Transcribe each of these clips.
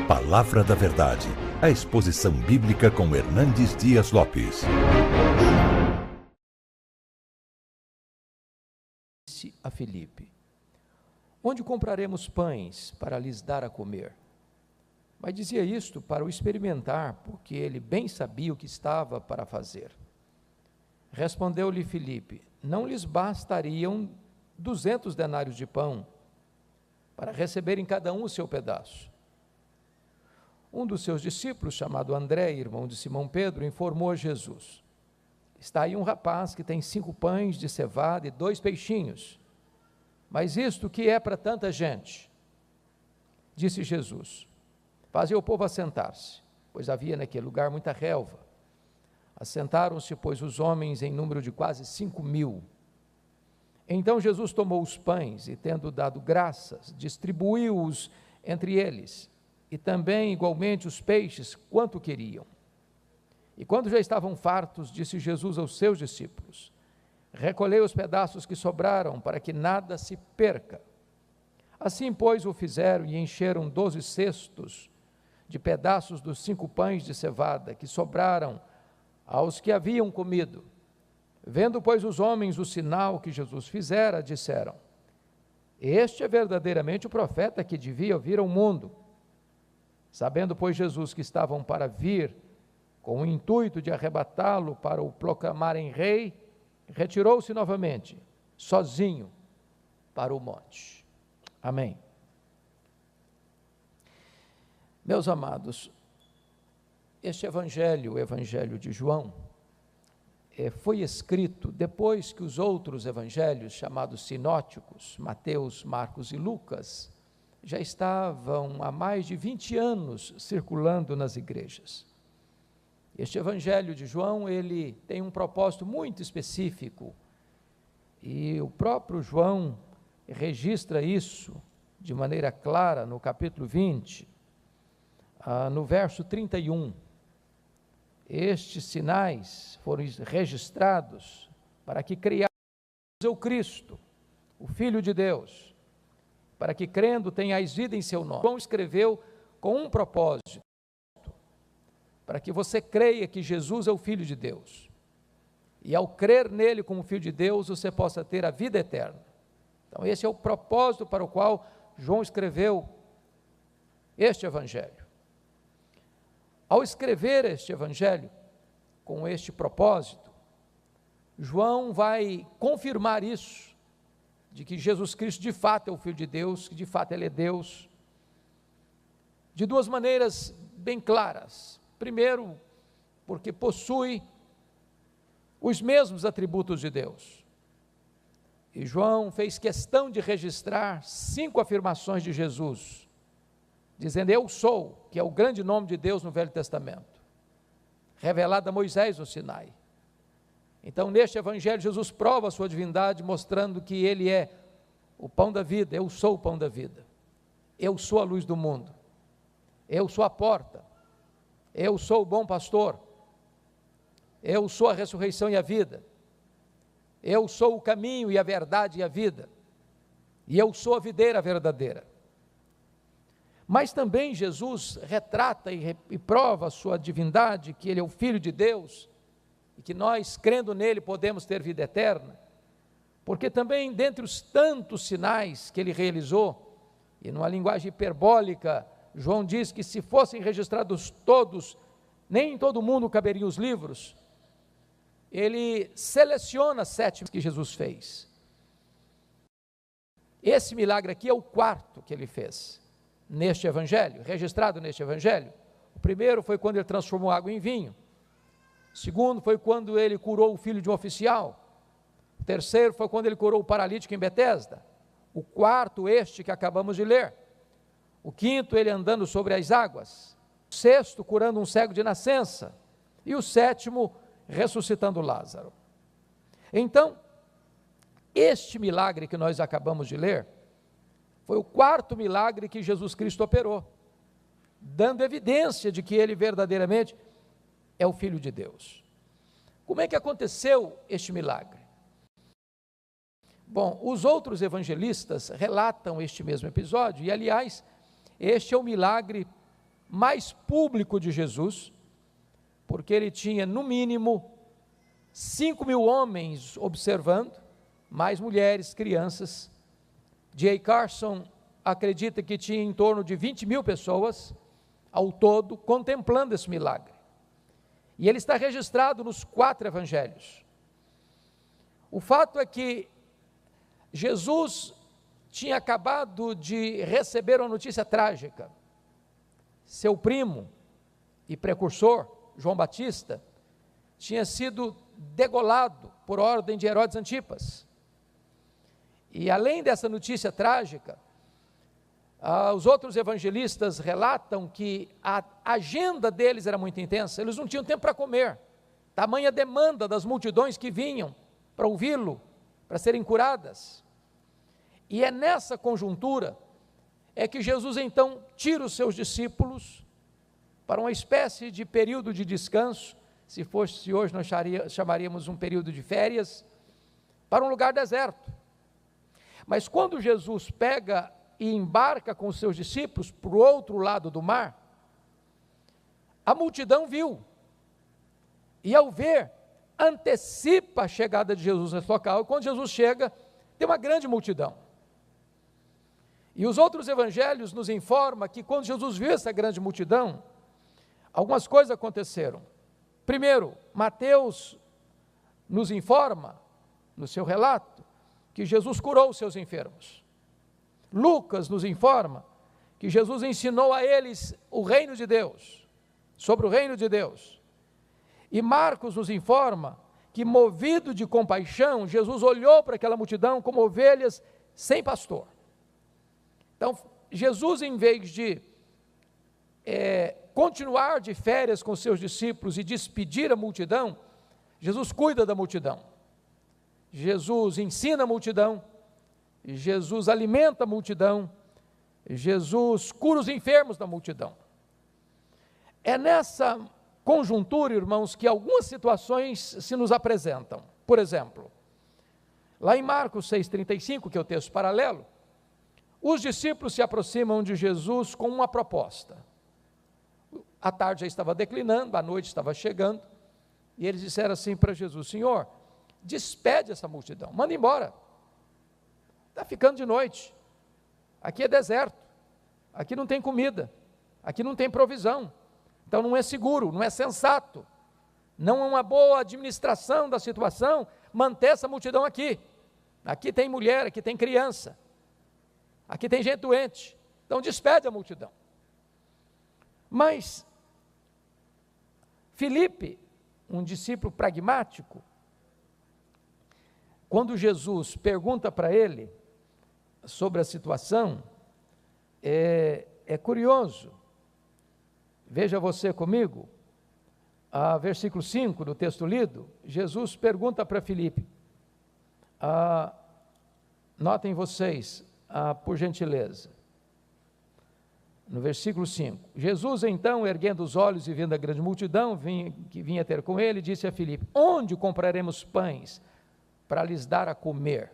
Palavra da Verdade, a exposição bíblica com Hernandes Dias Lopes. Disse a Filipe: onde compraremos pães para lhes dar a comer? Mas dizia isto para o experimentar, porque ele bem sabia o que estava para fazer. Respondeu-lhe Filipe: não lhes bastariam 200 denários de pão, para receberem cada um o seu pedaço. Um dos seus discípulos, chamado André, irmão de Simão Pedro, informou a Jesus: está aí um rapaz que tem 5 pães de cevada e 2 peixinhos. Mas isto que é para tanta gente? Disse Jesus: fazia o povo assentar-se, pois havia naquele lugar muita relva. Assentaram-se, pois, os homens em número de quase 5.000. Então Jesus tomou os pães e, tendo dado graças, distribuiu-os entre eles, e também igualmente os peixes, quanto queriam. E quando já estavam fartos, disse Jesus aos seus discípulos: recolhei os pedaços que sobraram, para que nada se perca. Assim, pois, o fizeram e encheram 12 cestos de pedaços dos 5 pães de cevada que sobraram aos que haviam comido. Vendo, pois, os homens o sinal que Jesus fizera, disseram: este é verdadeiramente o profeta que devia vir ao mundo. Sabendo, pois, Jesus que estavam para vir, com o intuito de arrebatá-lo para o proclamarem rei, retirou-se novamente, sozinho, para o monte. Amém. Meus amados, este evangelho, o evangelho de João, foi escrito depois que os outros evangelhos, chamados sinóticos, Mateus, Marcos e Lucas, já estavam há mais de 20 anos circulando nas igrejas. Este evangelho de João, ele tem um propósito muito específico, e o próprio João registra isso de maneira clara no capítulo 20, no verso 31. Estes sinais foram registrados para que criasse o Cristo, o Filho de Deus, para que crendo tenhais vida em seu nome. João escreveu com um propósito: para que você creia que Jesus é o Filho de Deus, e ao crer nele como Filho de Deus, você possa ter a vida eterna. Então esse é o propósito para o qual João escreveu este evangelho. Ao escrever este evangelho com este propósito, João vai confirmar isso, de que Jesus Cristo de fato é o Filho de Deus, que de fato ele é Deus, de 2 maneiras bem claras. Primeiro, porque possui os mesmos atributos de Deus. E João fez questão de registrar 5 afirmações de Jesus, dizendo: eu sou, que é o grande nome de Deus no Velho Testamento, revelado a Moisés no Sinai. Então, neste evangelho, Jesus prova a sua divindade, mostrando que ele é o pão da vida. Eu sou o pão da vida, eu sou a luz do mundo, eu sou a porta, eu sou o bom pastor, eu sou a ressurreição e a vida, eu sou o caminho e a verdade e a vida, e eu sou a videira verdadeira. Mas também Jesus retrata e prova a sua divindade, que ele é o Filho de Deus, e que nós, crendo nele, podemos ter vida eterna, porque também, dentre os tantos sinais que ele realizou, e numa linguagem hiperbólica, João diz que se fossem registrados todos, nem em todo mundo caberiam os livros. Ele seleciona 7 que Jesus fez. Esse milagre aqui é o 4º que ele fez neste evangelho, registrado neste evangelho. O primeiro foi quando ele transformou água em vinho. O segundo foi quando ele curou o filho de um oficial. O terceiro foi quando ele curou o paralítico em Betesda. O 4º, este que acabamos de ler. O 5º, ele andando sobre as águas. O 6º, curando um cego de nascença. E o 7º, ressuscitando Lázaro. Então, este milagre que nós acabamos de ler, foi o 4º milagre que Jesus Cristo operou, dando evidência de que ele verdadeiramente é o Filho de Deus. Como é que aconteceu este milagre? Bom, os outros evangelistas relatam este mesmo episódio, e aliás, este é o milagre mais público de Jesus, porque ele tinha, no mínimo, 5.000 homens observando, mais mulheres, crianças. J. Carson acredita que tinha em torno de 20.000 pessoas, ao todo, contemplando esse milagre. E ele está registrado nos 4 evangelhos. O fato é que Jesus tinha acabado de receber uma notícia trágica. Seu primo e precursor, João Batista, tinha sido degolado por ordem de Herodes Antipas. E além dessa notícia trágica, os outros evangelistas relatam que a agenda deles era muito intensa, eles não tinham tempo para comer, tamanha demanda das multidões que vinham para ouvi-lo, para serem curadas. E é nessa conjuntura é que Jesus então tira os seus discípulos para uma espécie de período de descanso, se fosse hoje nós chamaríamos um período de férias, para um lugar deserto. Mas quando Jesus pega e embarca com os seus discípulos para o outro lado do mar, a multidão viu, e ao ver, antecipa a chegada de Jesus nesse local, e quando Jesus chega, tem uma grande multidão. E os outros evangelhos nos informam que quando Jesus viu essa grande multidão, algumas coisas aconteceram. Primeiro, Mateus nos informa, no seu relato, que Jesus curou os seus enfermos. Lucas nos informa que Jesus ensinou a eles o reino de Deus, sobre o reino de Deus. E Marcos nos informa que, movido de compaixão, Jesus olhou para aquela multidão como ovelhas sem pastor. Então, Jesus, em vez de continuar de férias com seus discípulos e despedir a multidão, Jesus cuida da multidão. Jesus ensina a multidão, Jesus alimenta a multidão, Jesus cura os enfermos da multidão. É nessa conjuntura, irmãos, que algumas situações se nos apresentam. Por exemplo, lá em Marcos 6,35, que é o texto paralelo, os discípulos se aproximam de Jesus com uma proposta. A tarde já estava declinando, a noite estava chegando, e eles disseram assim para Jesus: Senhor, despede essa multidão, manda embora, está ficando de noite, aqui é deserto, aqui não tem comida, aqui não tem provisão, então não é seguro, não é sensato, não é uma boa administração da situação manter essa multidão aqui. Aqui tem mulher, aqui tem criança, aqui tem gente doente, então despede a multidão. Mas Filipe, um discípulo pragmático, quando Jesus pergunta para ele sobre a situação, é curioso. Veja você comigo, versículo 5 do texto lido, Jesus pergunta para Filipe, notem vocês, por gentileza, no versículo 5, Jesus então, erguendo os olhos e vendo a grande multidão que vinha ter com ele, disse a Filipe: onde compraremos pães para lhes dar a comer?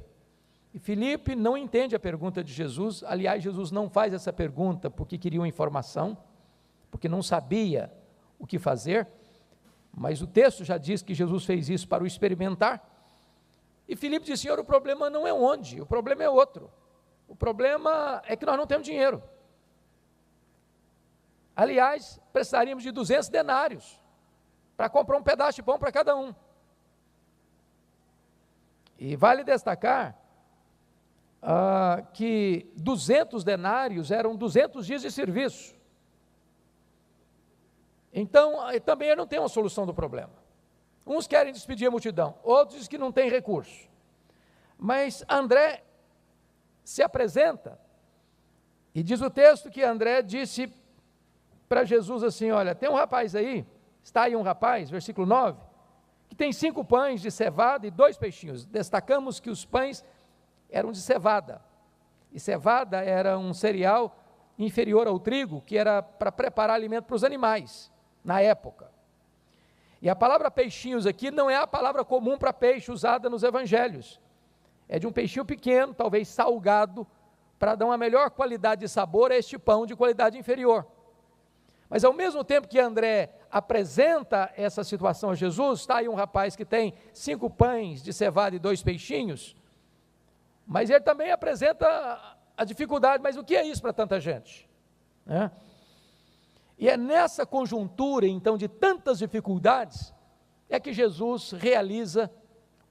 E Filipe não entende a pergunta de Jesus. Aliás, Jesus não faz essa pergunta porque queria uma informação, porque não sabia o que fazer, mas o texto já diz que Jesus fez isso para o experimentar. E Filipe diz: Senhor, o problema não é onde, o problema é outro, o problema é que nós não temos dinheiro. Aliás, precisaríamos de 200 denários para comprar um pedaço de pão para cada um. E vale destacar que 200 denários eram 200 dias de serviço. Então, também eu não tenho uma solução do problema. Uns querem despedir a multidão, outros dizem que não tem recurso. Mas André se apresenta, e diz o texto que André disse para Jesus assim: olha, tem um rapaz aí, está aí um rapaz, versículo 9, que tem 5 pães de cevada e 2 peixinhos. Destacamos que os pães eram de cevada, e cevada era um cereal inferior ao trigo, que era para preparar alimento para os animais, na época. E a palavra peixinhos aqui não é a palavra comum para peixe usada nos evangelhos, é de um peixinho pequeno, talvez salgado, para dar uma melhor qualidade de sabor a este pão de qualidade inferior. Mas ao mesmo tempo que André apresenta essa situação a Jesus, está aí um rapaz que tem 5 pães de cevada e 2 peixinhos, mas ele também apresenta a dificuldade, mas o que é isso para tanta gente? E é nessa conjuntura, então, de tantas dificuldades, é que Jesus realiza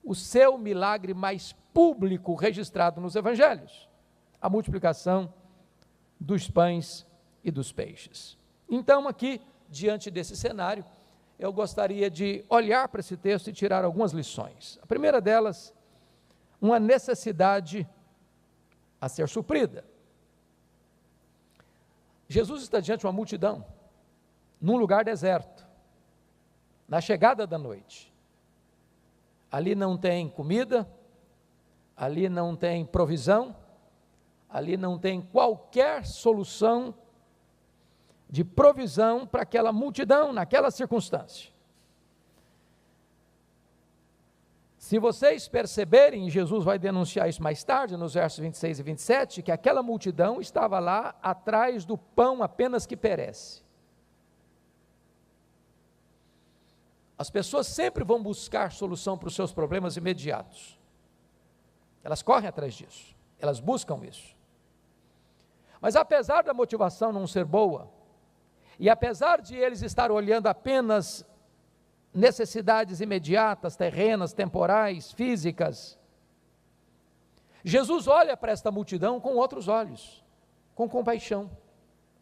o seu milagre mais público registrado nos evangelhos, a multiplicação dos pães e dos peixes. Então, aqui, diante desse cenário, eu gostaria de olhar para esse texto e tirar algumas lições. A primeira delas, uma necessidade a ser suprida. Jesus está diante de uma multidão, num lugar deserto, na chegada da noite. Ali não tem comida, ali não tem provisão, ali não tem qualquer solução de provisão para aquela multidão, naquela circunstância. Se vocês perceberem, Jesus vai denunciar isso mais tarde, nos versos 26 e 27, que aquela multidão estava lá atrás do pão apenas que perece. As pessoas sempre vão buscar solução para os seus problemas imediatos. Elas correm atrás disso, elas buscam isso. Mas apesar da motivação não ser boa, e apesar de eles estar olhando apenas necessidades imediatas, terrenas, temporais, físicas, Jesus olha para esta multidão com outros olhos, com compaixão,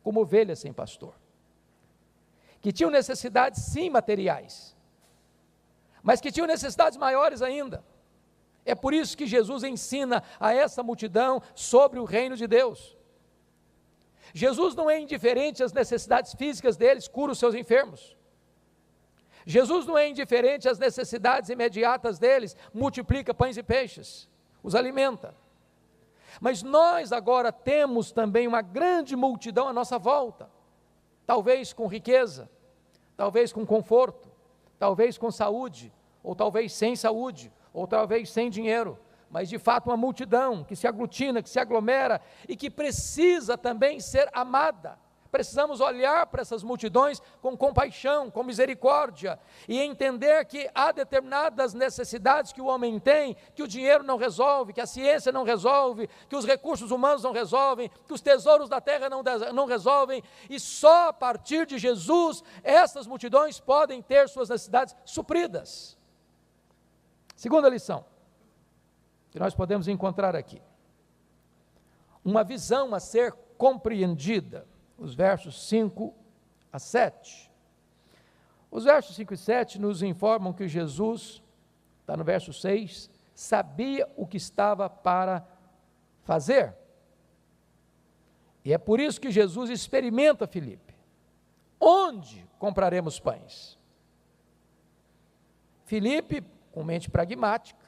como ovelhas sem pastor, que tinham necessidades sim materiais, mas que tinham necessidades maiores ainda. É por isso que Jesus ensina a essa multidão sobre o reino de Deus. Jesus não é indiferente às necessidades físicas deles, cura os seus enfermos. Jesus não é indiferente às necessidades imediatas deles, multiplica pães e peixes, os alimenta. Mas nós agora temos também uma grande multidão à nossa volta, talvez com riqueza, talvez com conforto, talvez com saúde, ou talvez sem saúde, ou talvez sem dinheiro, mas de fato uma multidão que se aglutina, que se aglomera e que precisa também ser amada. Precisamos olhar para essas multidões com compaixão, com misericórdia e entender que há determinadas necessidades que o homem tem, que o dinheiro não resolve, que a ciência não resolve, que os recursos humanos não resolvem, que os tesouros da terra não resolvem, e só a partir de Jesus essas multidões podem ter suas necessidades supridas. Segunda lição que nós podemos encontrar aqui, uma visão a ser compreendida, os versos 5 a 7. Os versos 5 e 7 nos informam que Jesus, está no verso 6, sabia o que estava para fazer. E é por isso que Jesus experimenta Filipe. Onde compraremos pães? Filipe, com mente pragmática,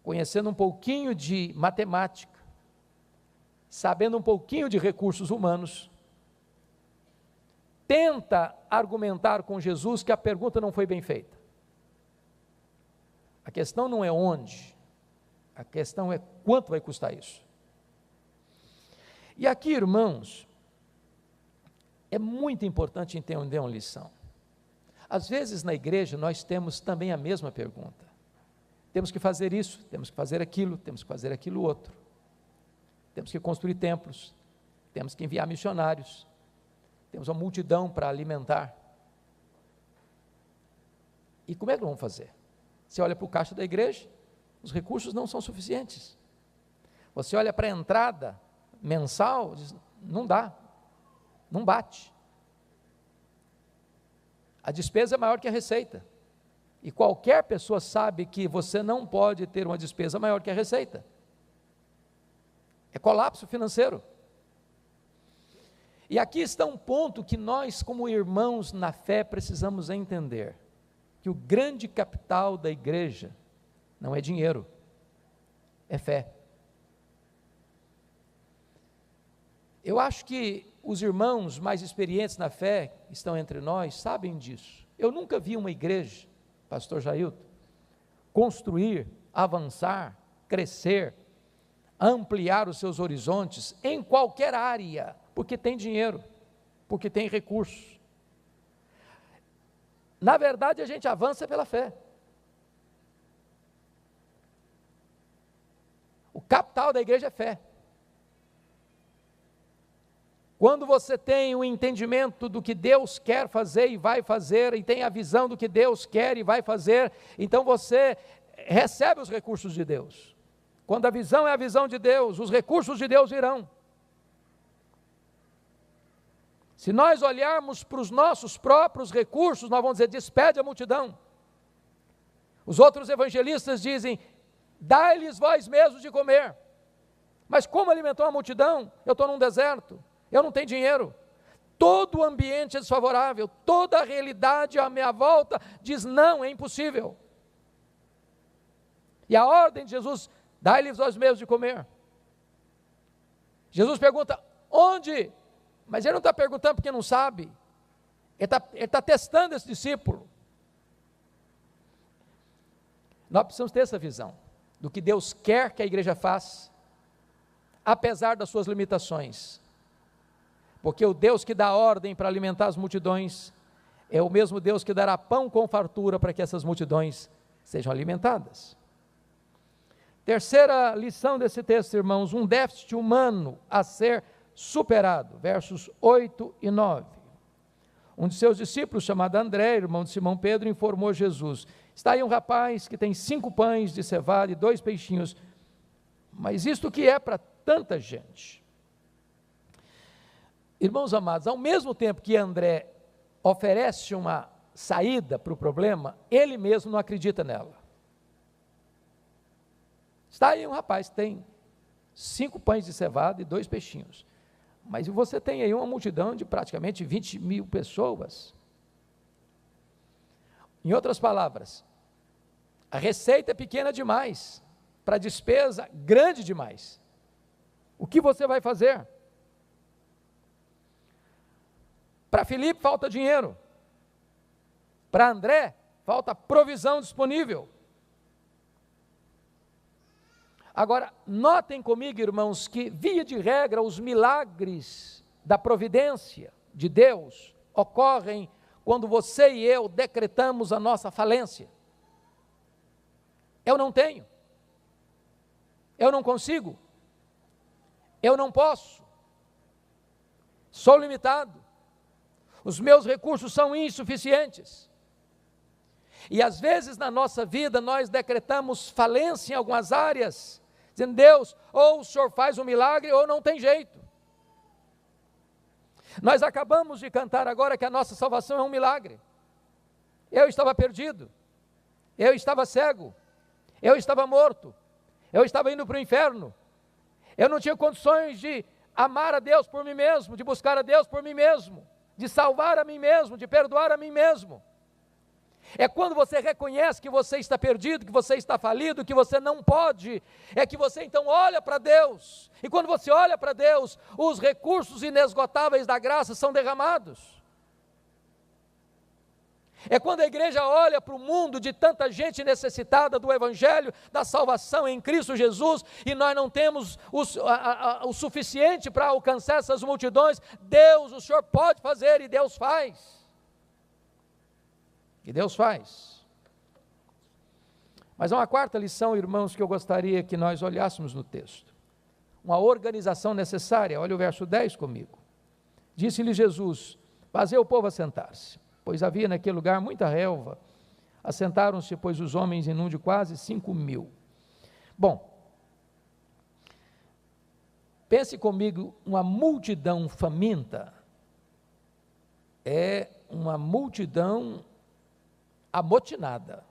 conhecendo um pouquinho de matemática, sabendo um pouquinho de recursos humanos, tenta argumentar com Jesus que a pergunta não foi bem feita. A questão não é onde, a questão é quanto vai custar isso. E aqui, irmãos, é muito importante entender uma lição. Às vezes na igreja nós temos também a mesma pergunta. Temos que fazer isso, temos que fazer aquilo, temos que fazer aquilo outro. Temos que construir templos, temos que enviar missionários, temos uma multidão para alimentar. E como é que vamos fazer? Você olha para o caixa da igreja, os recursos não são suficientes. Você olha para a entrada mensal, diz, não dá, não bate. A despesa é maior que a receita. E qualquer pessoa sabe que você não pode ter uma despesa maior que a receita. É colapso financeiro. E aqui está um ponto que nós, como irmãos na fé, precisamos entender. Que o grande capital da igreja não é dinheiro, é fé. Eu acho que os irmãos mais experientes na fé, que estão entre nós, sabem disso. Eu nunca vi uma igreja, pastor Jailton, construir, avançar, crescer, ampliar os seus horizontes em qualquer área, porque tem dinheiro. porque tem recursos. Na verdade, a gente avança pela fé. O capital da igreja é fé. Quando você tem o entendimento do que Deus quer fazer e vai fazer, e tem a visão do que Deus quer e vai fazer, então você recebe os recursos de Deus. Quando a visão é a visão de Deus, os recursos de Deus virão. Se nós olharmos para os nossos próprios recursos, nós vamos dizer, despede a multidão. Os outros evangelistas dizem, dai-lhes vós mesmos de comer. Mas como alimentou a multidão? Eu estou num deserto. Eu não tenho dinheiro, todo o ambiente é desfavorável, toda a realidade à minha volta diz não, é impossível. E a ordem de Jesus, dai-lhes vós mesmos de comer. Jesus pergunta, onde? Mas ele não está perguntando porque não sabe, ele está testando esse discípulo. Nós precisamos ter essa visão, do que Deus quer que a igreja faça, apesar das suas limitações. Porque o Deus que dá ordem para alimentar as multidões é o mesmo Deus que dará pão com fartura para que essas multidões sejam alimentadas. Terceira lição desse texto, irmãos, um déficit humano a ser superado, versos 8 e 9. Um de seus discípulos, chamado André, irmão de Simão Pedro, informou Jesus, está aí um rapaz que tem 5 pães de cevada e 2 peixinhos, mas isto que é para tanta gente? Irmãos amados, ao mesmo tempo que André oferece uma saída para o problema, ele mesmo não acredita nela. Está aí um rapaz que tem 5 pães de cevada e 2 peixinhos, mas você tem aí uma multidão de praticamente 20.000 pessoas. Em outras palavras, a receita é pequena demais, para a despesa grande demais. O que você vai fazer? Para Filipe falta dinheiro, para André falta provisão disponível. Agora, notem comigo, irmãos, que via de regra os milagres da providência de Deus ocorrem quando você e eu decretamos a nossa falência. Eu não tenho, eu não consigo, eu não posso, sou limitado. Os meus recursos são insuficientes. E às vezes na nossa vida nós decretamos falência em algumas áreas, dizendo, Deus, ou o Senhor faz um milagre ou não tem jeito. Nós acabamos de cantar agora que a nossa salvação é um milagre. Eu estava perdido, eu estava cego, eu estava morto, eu estava indo para o inferno, eu não tinha condições de amar a Deus por mim mesmo, de buscar a Deus por mim mesmo, de salvar a mim mesmo, de perdoar a mim mesmo. É quando você reconhece que você está perdido, que você está falido, que você não pode, é que você então olha para Deus, e quando você olha para Deus, os recursos inesgotáveis da graça são derramados. É quando a igreja olha para o mundo de tanta gente necessitada do Evangelho, da salvação em Cristo Jesus, e nós não temos o suficiente para alcançar essas multidões. Deus, o Senhor pode fazer, e Deus faz. E Deus faz. Mas há uma quarta lição, irmãos, que eu gostaria que nós olhássemos no texto. Uma organização necessária. Olha o verso 10 comigo. Disse-lhe Jesus, fazei o povo assentar-se. Pois havia naquele lugar muita relva. Assentaram-se, pois, os homens em número de quase 5.000. Bom, pense comigo, uma multidão faminta é uma multidão amotinada.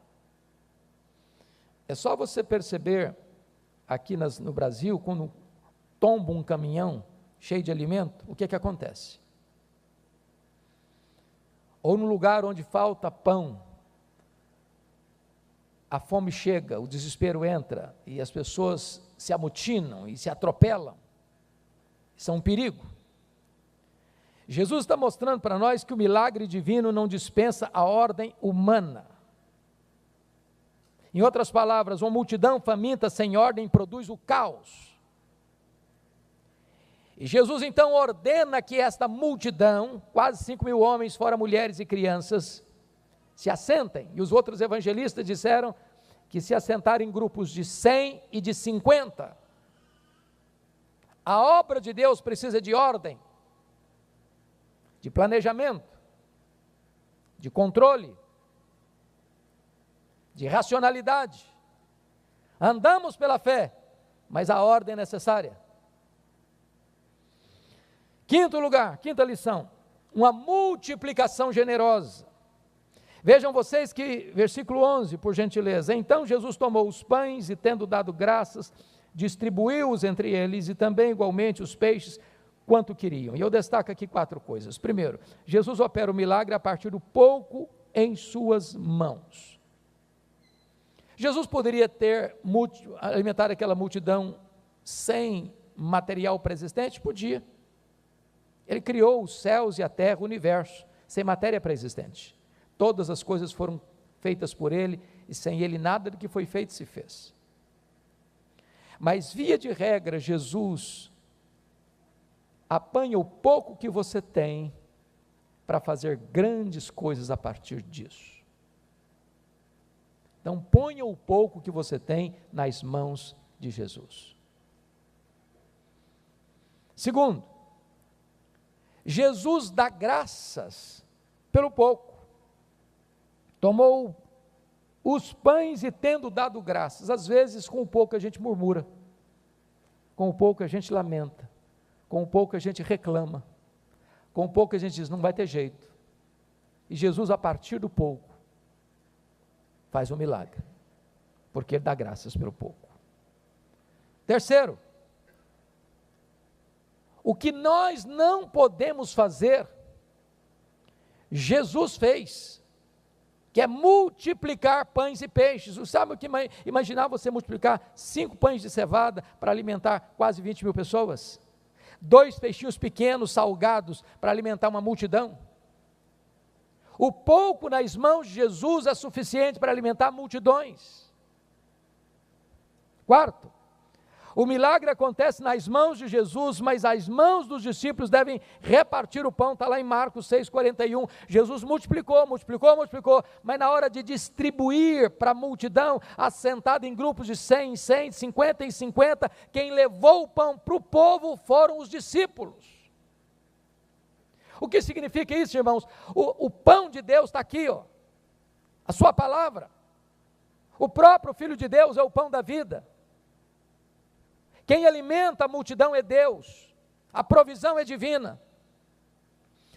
É só você perceber aqui no Brasil, quando tomba um caminhão cheio de alimento, o que é que acontece? Ou no lugar onde falta pão, a fome chega, o desespero entra, e as pessoas se amotinam e se atropelam. Isso é um perigo. Jesus está mostrando para nós que o milagre divino não dispensa a ordem humana. Em outras palavras, uma multidão faminta sem ordem produz o caos. E Jesus então ordena que esta multidão, quase 5.000 homens, fora mulheres e crianças, se assentem. E os outros evangelistas disseram que se assentaram em grupos de 100 e de 50. A obra de Deus precisa de ordem, de planejamento, de controle, de racionalidade. Andamos pela fé, mas a ordem é necessária. Quinto lugar, quinta lição, uma multiplicação generosa. Vejam vocês que, versículo 11, por gentileza, então Jesus tomou os pães e, tendo dado graças, distribuiu-os entre eles e também igualmente os peixes, quanto queriam. E eu destaco aqui 4 coisas. Primeiro, Jesus opera o milagre a partir do pouco em suas mãos. Jesus poderia ter alimentado aquela multidão sem material pré-existente? Podia. Ele criou os céus e a terra, o universo, sem matéria pré-existente. Todas as coisas foram feitas por ele, e sem ele nada do que foi feito se fez. Mas, via de regra, Jesus apanha o pouco que você tem para fazer grandes coisas a partir disso. Então, ponha o pouco que você tem nas mãos de Jesus. Segundo, Jesus dá graças pelo pouco. Tomou os pães e, tendo dado graças, às vezes com o pouco a gente murmura, com o pouco a gente lamenta, com o pouco a gente reclama, com o pouco a gente diz, não vai ter jeito. E Jesus, a partir do pouco, faz um milagre, porque ele dá graças pelo pouco. Terceiro, o que nós não podemos fazer, Jesus fez, que é multiplicar pães e peixes. Sabe o que imaginar você multiplicar 5 pães de cevada para alimentar quase 20.000 pessoas? 2 peixinhos pequenos, salgados, para alimentar uma multidão? O pouco nas mãos de Jesus é suficiente para alimentar multidões. Quarto, o milagre acontece nas mãos de Jesus, mas as mãos dos discípulos devem repartir o pão, está lá em Marcos 6,41, Jesus multiplicou, mas na hora de distribuir para a multidão, assentada em grupos de 100 em 100, 50 em 50, quem levou o pão para o povo foram os discípulos. O que significa isso, irmãos? O pão de Deus está aqui, ó, a sua palavra. O próprio Filho de Deus é o pão da vida. Quem alimenta a multidão é Deus, a provisão é divina.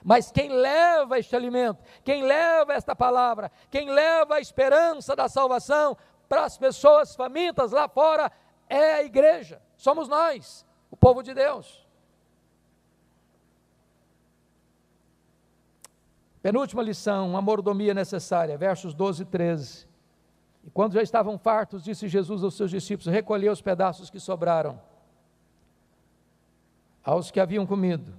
Mas quem leva este alimento, quem leva esta palavra, quem leva a esperança da salvação para as pessoas famintas lá fora, é a igreja, somos nós, o povo de Deus. Penúltima lição, a mordomia necessária, versos 12 e 13. E quando já estavam fartos, disse Jesus aos seus discípulos, recolhei os pedaços que sobraram aos que haviam comido.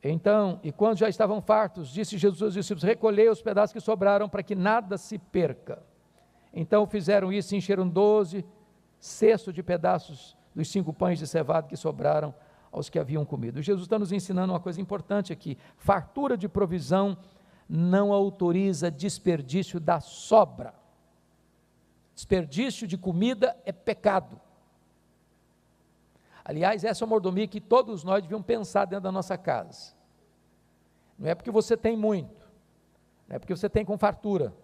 Então, e quando já estavam fartos, disse Jesus aos discípulos, recolhei os pedaços que sobraram para que nada se perca. Então fizeram isso e encheram 12 cestos de pedaços dos 5 pães de cevada que sobraram aos que haviam comido. Jesus está nos ensinando uma coisa importante aqui, fartura de provisão não autoriza desperdício da sobra. Desperdício de comida é pecado. Aliás, essa é uma mordomia que todos nós devíamos pensar dentro da nossa casa. Não é porque você tem muito, não é porque você tem com fartura,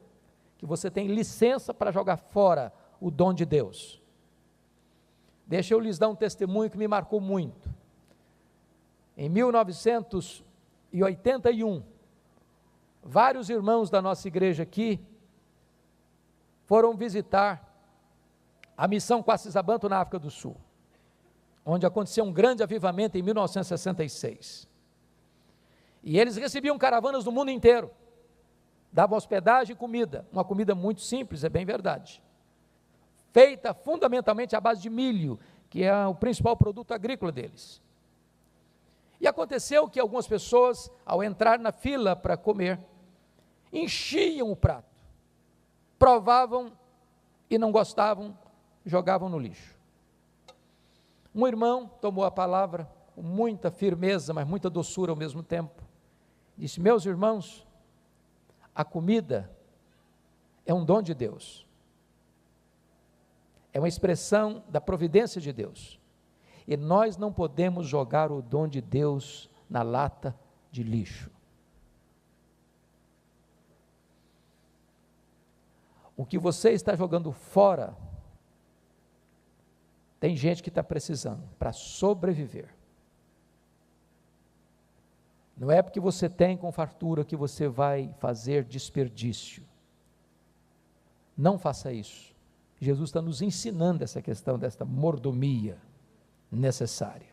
que você tem licença para jogar fora o dom de Deus. Deixa eu lhes dar um testemunho que me marcou muito. Em 1981, vários irmãos da nossa igreja aqui foram visitar a missão Quacisabanto na África do Sul, onde aconteceu um grande avivamento em 1966. E eles recebiam caravanas do mundo inteiro, davam hospedagem e comida, uma comida muito simples, é bem verdade, feita fundamentalmente à base de milho, que é o principal produto agrícola deles. E aconteceu que algumas pessoas, ao entrar na fila para comer, enchiam o prato, provavam e não gostavam, jogavam no lixo. Um irmão tomou a palavra com muita firmeza, mas muita doçura ao mesmo tempo. Disse: meus irmãos, a comida é um dom de Deus, é uma expressão da providência de Deus, e nós não podemos jogar o dom de Deus na lata de lixo. O que você está jogando fora, tem gente que está precisando para sobreviver. Não é porque você tem com fartura que você vai fazer desperdício. Não faça isso. Jesus está nos ensinando essa questão desta mordomia necessária.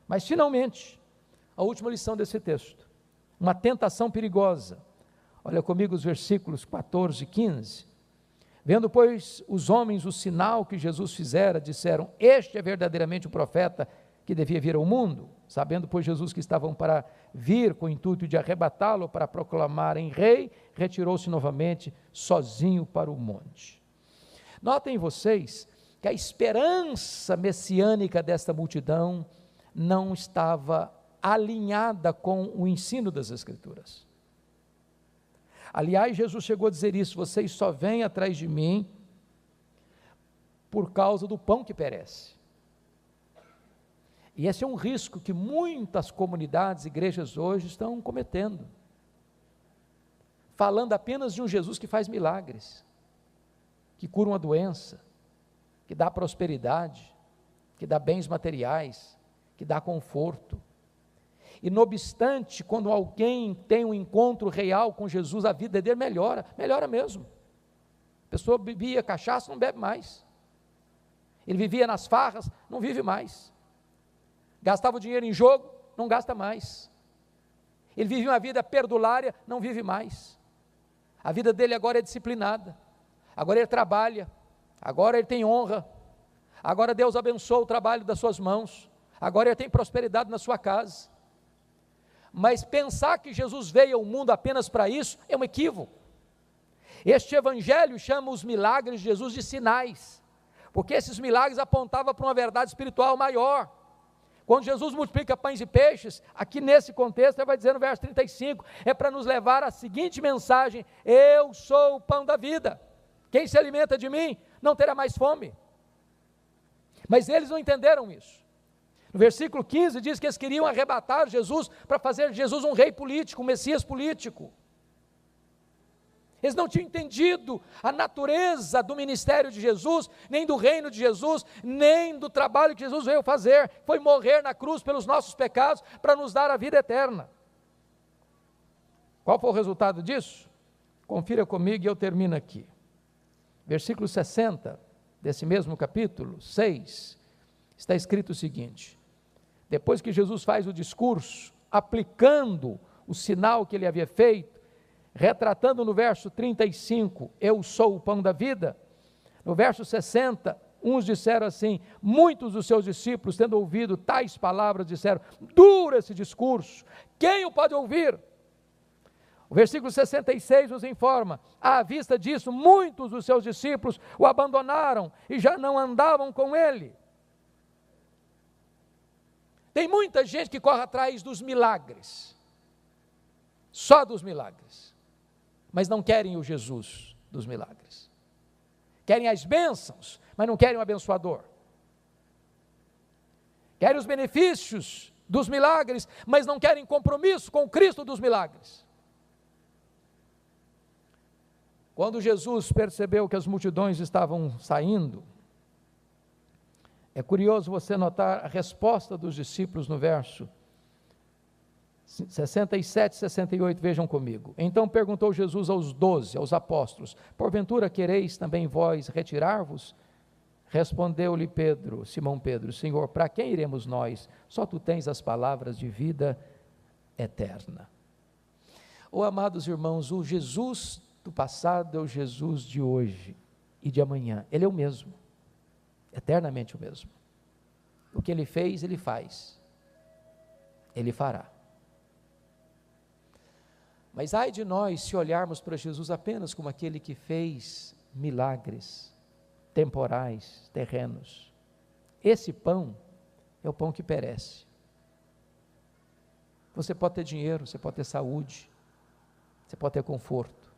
Mas finalmente, a última lição desse texto, uma tentação perigosa. Olha comigo os versículos 14 e 15. Vendo, pois, os homens o sinal que Jesus fizera, disseram: este é verdadeiramente o profeta que devia vir ao mundo. Sabendo, pois, Jesus que estavam para vir com o intuito de arrebatá-lo para proclamarem rei, retirou-se novamente sozinho para o monte. Notem vocês que a esperança messiânica desta multidão não estava alinhada com o ensino das Escrituras. Aliás, Jesus chegou a dizer isso: vocês só vêm atrás de mim por causa do pão que perece. E esse é um risco que muitas comunidades, igrejas hoje estão cometendo, falando apenas de um Jesus que faz milagres, que cura uma doença, que dá prosperidade, que dá bens materiais, que dá conforto. E não obstante, quando alguém tem um encontro real com Jesus, a vida dele melhora mesmo. A pessoa bebia cachaça, não bebe mais. Ele vivia nas farras, não vive mais. Gastava o dinheiro em jogo, não gasta mais. Ele vivia uma vida perdulária, não vive mais. A vida dele agora é disciplinada, agora ele trabalha, agora ele tem honra, agora Deus abençoa o trabalho das suas mãos, agora ele tem prosperidade na sua casa. Mas pensar que Jesus veio ao mundo apenas para isso é um equívoco. Este evangelho chama os milagres de Jesus de sinais, porque esses milagres apontavam para uma verdade espiritual maior. Quando Jesus multiplica pães e peixes, aqui nesse contexto, ele vai dizer no verso 35, é para nos levar a seguinte mensagem: eu sou o pão da vida, quem se alimenta de mim não terá mais fome. Mas eles não entenderam isso. No versículo 15 diz que eles queriam arrebatar Jesus para fazer de Jesus um rei político, um Messias político. Eles não tinham entendido a natureza do ministério de Jesus, nem do reino de Jesus, nem do trabalho que Jesus veio fazer. Foi morrer na cruz pelos nossos pecados para nos dar a vida eterna. Qual foi o resultado disso? Confira comigo e eu termino aqui. Versículo 60 desse mesmo capítulo 6, está escrito o seguinte: depois que Jesus faz o discurso, aplicando o sinal que ele havia feito, retratando no verso 35, eu sou o pão da vida, no verso 60, uns disseram assim, muitos dos seus discípulos, tendo ouvido tais palavras, disseram: duro esse discurso, quem o pode ouvir? O versículo 66 nos informa: à vista disso, muitos dos seus discípulos o abandonaram e já não andavam com ele. Tem muita gente que corre atrás dos milagres, só dos milagres, mas não querem o Jesus dos milagres. Querem as bênçãos, mas não querem o abençoador. Querem os benefícios dos milagres, mas não querem compromisso com o Cristo dos milagres. Quando Jesus percebeu que as multidões estavam saindo, é curioso você notar a resposta dos discípulos no verso 67 e 68, vejam comigo. Então perguntou Jesus aos 12, aos apóstolos: porventura quereis também vós retirar-vos? Respondeu-lhe Pedro, Simão Pedro: Senhor, para quem iremos nós? Só tu tens as palavras de vida eterna. Oh, amados irmãos, o Jesus do passado é o Jesus de hoje e de amanhã. Ele é o mesmo, eternamente o mesmo. O que ele fez, ele faz, ele fará. Mas ai de nós se olharmos para Jesus apenas como aquele que fez milagres temporais, terrenos. Esse pão é o pão que perece. Você pode ter dinheiro, você pode ter saúde, você pode ter conforto,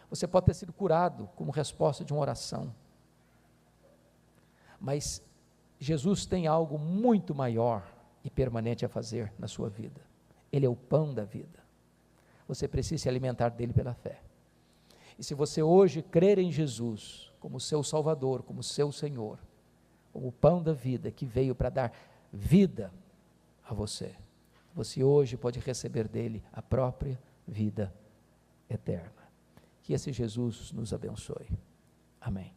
você pode ter sido curado como resposta de uma oração, mas Jesus tem algo muito maior e permanente a fazer na sua vida. Ele é o pão da vida. Você precisa se alimentar dele pela fé. E se você hoje crer em Jesus como seu Salvador, como seu Senhor, como o pão da vida que veio para dar vida a você, você hoje pode receber dele a própria vida eterna. Que esse Jesus nos abençoe. Amém.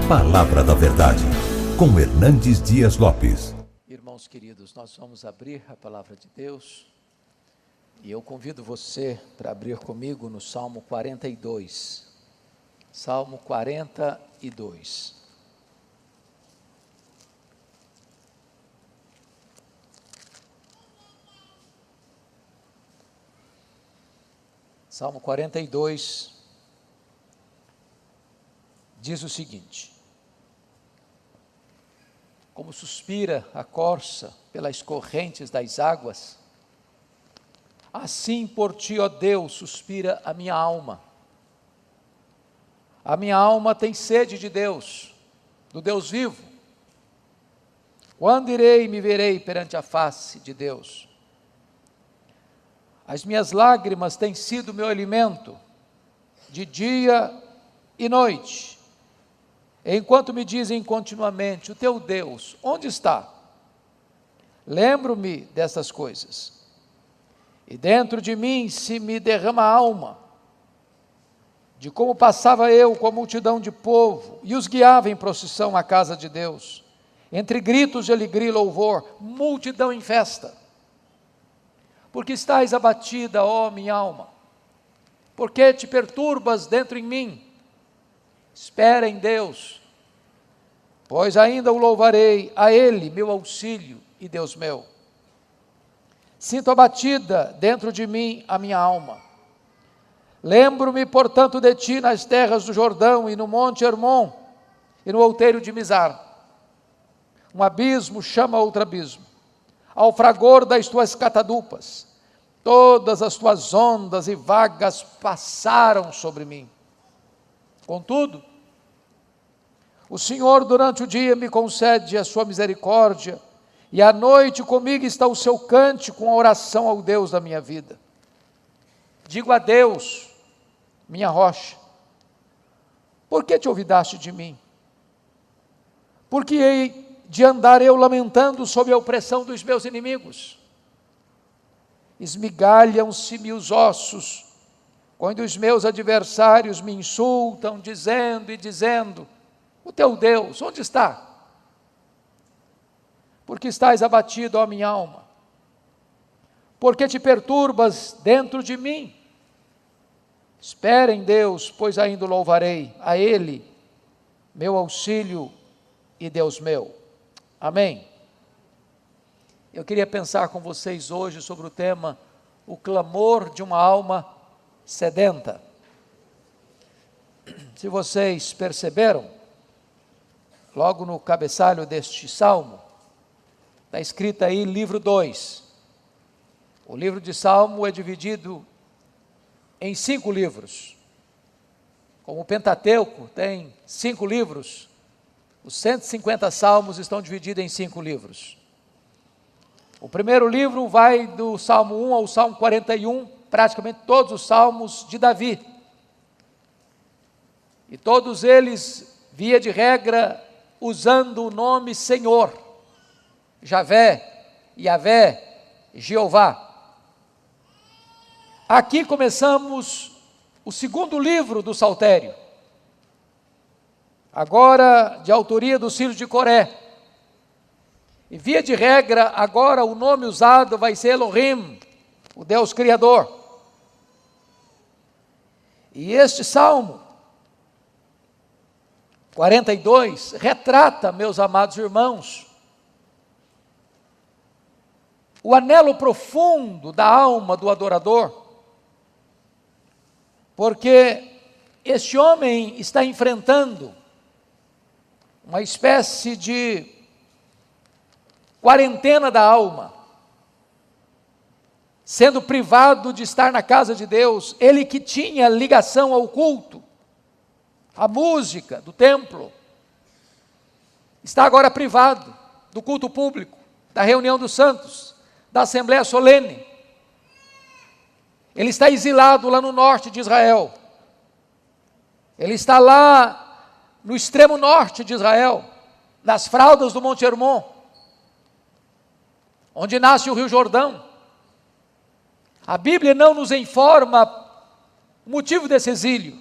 Palavra da Verdade, com Hernandes Dias Lopes. Irmãos queridos, nós vamos abrir a palavra de Deus e eu convido você para abrir comigo no Salmo 42. Salmo 42. Salmo 42 diz o seguinte: como suspira a corça pelas correntes das águas, assim por ti, ó Deus, suspira a minha alma. A minha alma tem sede de Deus, do Deus vivo. Quando irei e me verei perante a face de Deus? As minhas lágrimas têm sido meu alimento, de dia e noite, enquanto me dizem continuamente: o teu Deus, onde está? Lembro-me dessas coisas, e dentro de mim se me derrama a alma, de como passava eu com a multidão de povo, e os guiava em procissão à casa de Deus, entre gritos de alegria e louvor, multidão em festa. Porque estás abatida, ó minha alma? Porque te perturbas dentro em mim? Espera em Deus, pois ainda o louvarei, a Ele, meu auxílio e Deus meu. Sinto abatida dentro de mim a minha alma. Lembro-me, portanto, de ti nas terras do Jordão e no monte Hermon e no outeiro de Mizar. Um abismo chama outro abismo, ao fragor das tuas catadupas. Todas as tuas ondas e vagas passaram sobre mim. Contudo, o Senhor durante o dia me concede a sua misericórdia, e à noite comigo está o seu cântico, a oração ao Deus da minha vida. Digo a Deus, minha rocha: por que te olvidaste de mim? Por que hei de andar eu lamentando sob a opressão dos meus inimigos? Esmigalham-se-me os ossos, quando os meus adversários me insultam, dizendo: o teu Deus, onde está? Porque estás abatido, ó minha alma? Porque te perturbas dentro de mim? Espera em Deus, pois ainda o louvarei, a Ele, meu auxílio e Deus meu. Amém. Eu queria pensar com vocês hoje sobre o tema: o clamor de uma alma sedenta. Se vocês perceberam, logo no cabeçalho deste salmo, está escrito aí livro 2. O livro de Salmo é dividido em 5 livros. Como o Pentateuco tem 5 livros, os 150 salmos estão divididos em 5 livros. O primeiro livro vai do Salmo 1 ao Salmo 41, praticamente todos os salmos de Davi. E todos eles, via de regra, usando o nome Senhor, Javé, Yavé, Jeová. Aqui começamos o segundo livro do Saltério, agora de autoria dos filhos de Coré. E via de regra, agora o nome usado vai ser Elohim, o Deus Criador. E este salmo 42 retrata, meus amados irmãos, o anelo profundo da alma do adorador, porque este homem está enfrentando uma espécie de quarentena da alma, sendo privado de estar na casa de Deus, ele que tinha ligação ao culto, à música do templo, está agora privado do culto público, da reunião dos santos, da Assembleia Solene. Ele está exilado lá no norte de Israel. Ele está lá no extremo norte de Israel, nas fraldas do Monte Hermon, onde nasce o Rio Jordão. A Bíblia não nos informa o motivo desse exílio,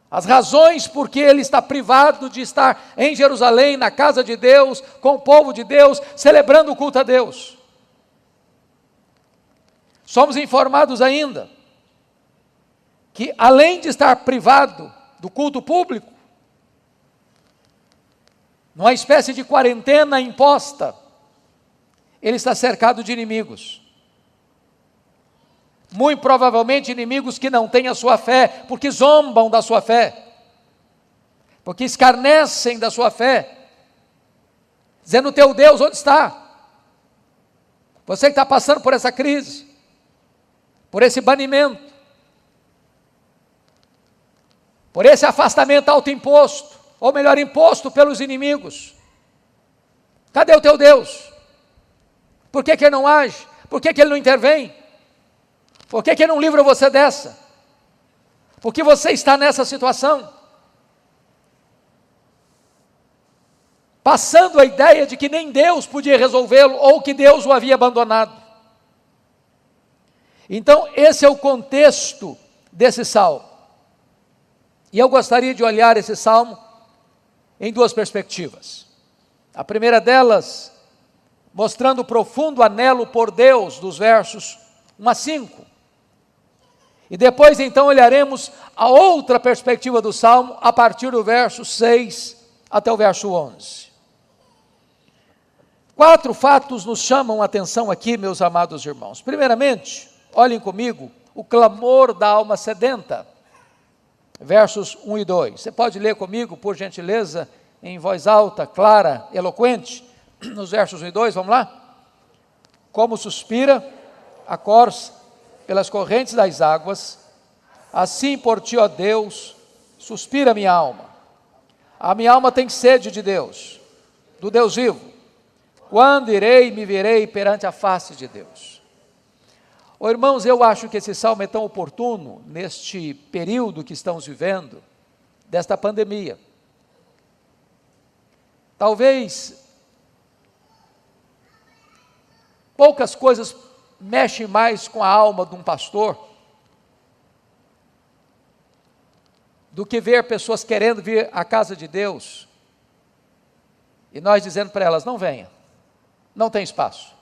as razões por que ele está privado de estar em Jerusalém, na casa de Deus, com o povo de Deus, celebrando o culto a Deus. Somos informados ainda que, além de estar privado do culto público, numa espécie de quarentena imposta, ele está cercado de inimigos. Muito provavelmente inimigos que não têm a sua fé, porque zombam da sua fé, porque escarnecem da sua fé, dizendo: teu Deus onde está? Você que está passando por essa crise, por esse banimento, por esse afastamento autoimposto, ou melhor, imposto pelos inimigos. Cadê o teu Deus? Por que ele não age? Por que ele não intervém? Por que ele não livra você dessa? Por que você está nessa situação? Passando a ideia de que nem Deus podia resolvê-lo, ou que Deus o havia abandonado. Então, esse é o contexto desse salmo. E eu gostaria de olhar esse salmo em duas perspectivas. A primeira delas, mostrando o profundo anelo por Deus, dos versos 1 a 5. E depois então olharemos a outra perspectiva do salmo, a partir do verso 6 até o verso 11. 4 fatos nos chamam a atenção aqui, meus amados irmãos. Primeiramente, olhem comigo o clamor da alma sedenta, versos 1 e 2. Você pode ler comigo, por gentileza, em voz alta, clara, eloquente, nos versos 1 e 2, vamos lá? Como suspira a corça pelas correntes das águas, assim por ti, ó Deus, suspira a minha alma. A minha alma tem sede de Deus, do Deus vivo. Quando irei, me virei perante a face de Deus. Oh, irmãos, eu acho que esse salmo é tão oportuno neste período que estamos vivendo, desta pandemia. Talvez poucas coisas mexem mais com a alma de um pastor do que ver pessoas querendo vir à casa de Deus e nós dizendo para elas: não venha, não tem espaço.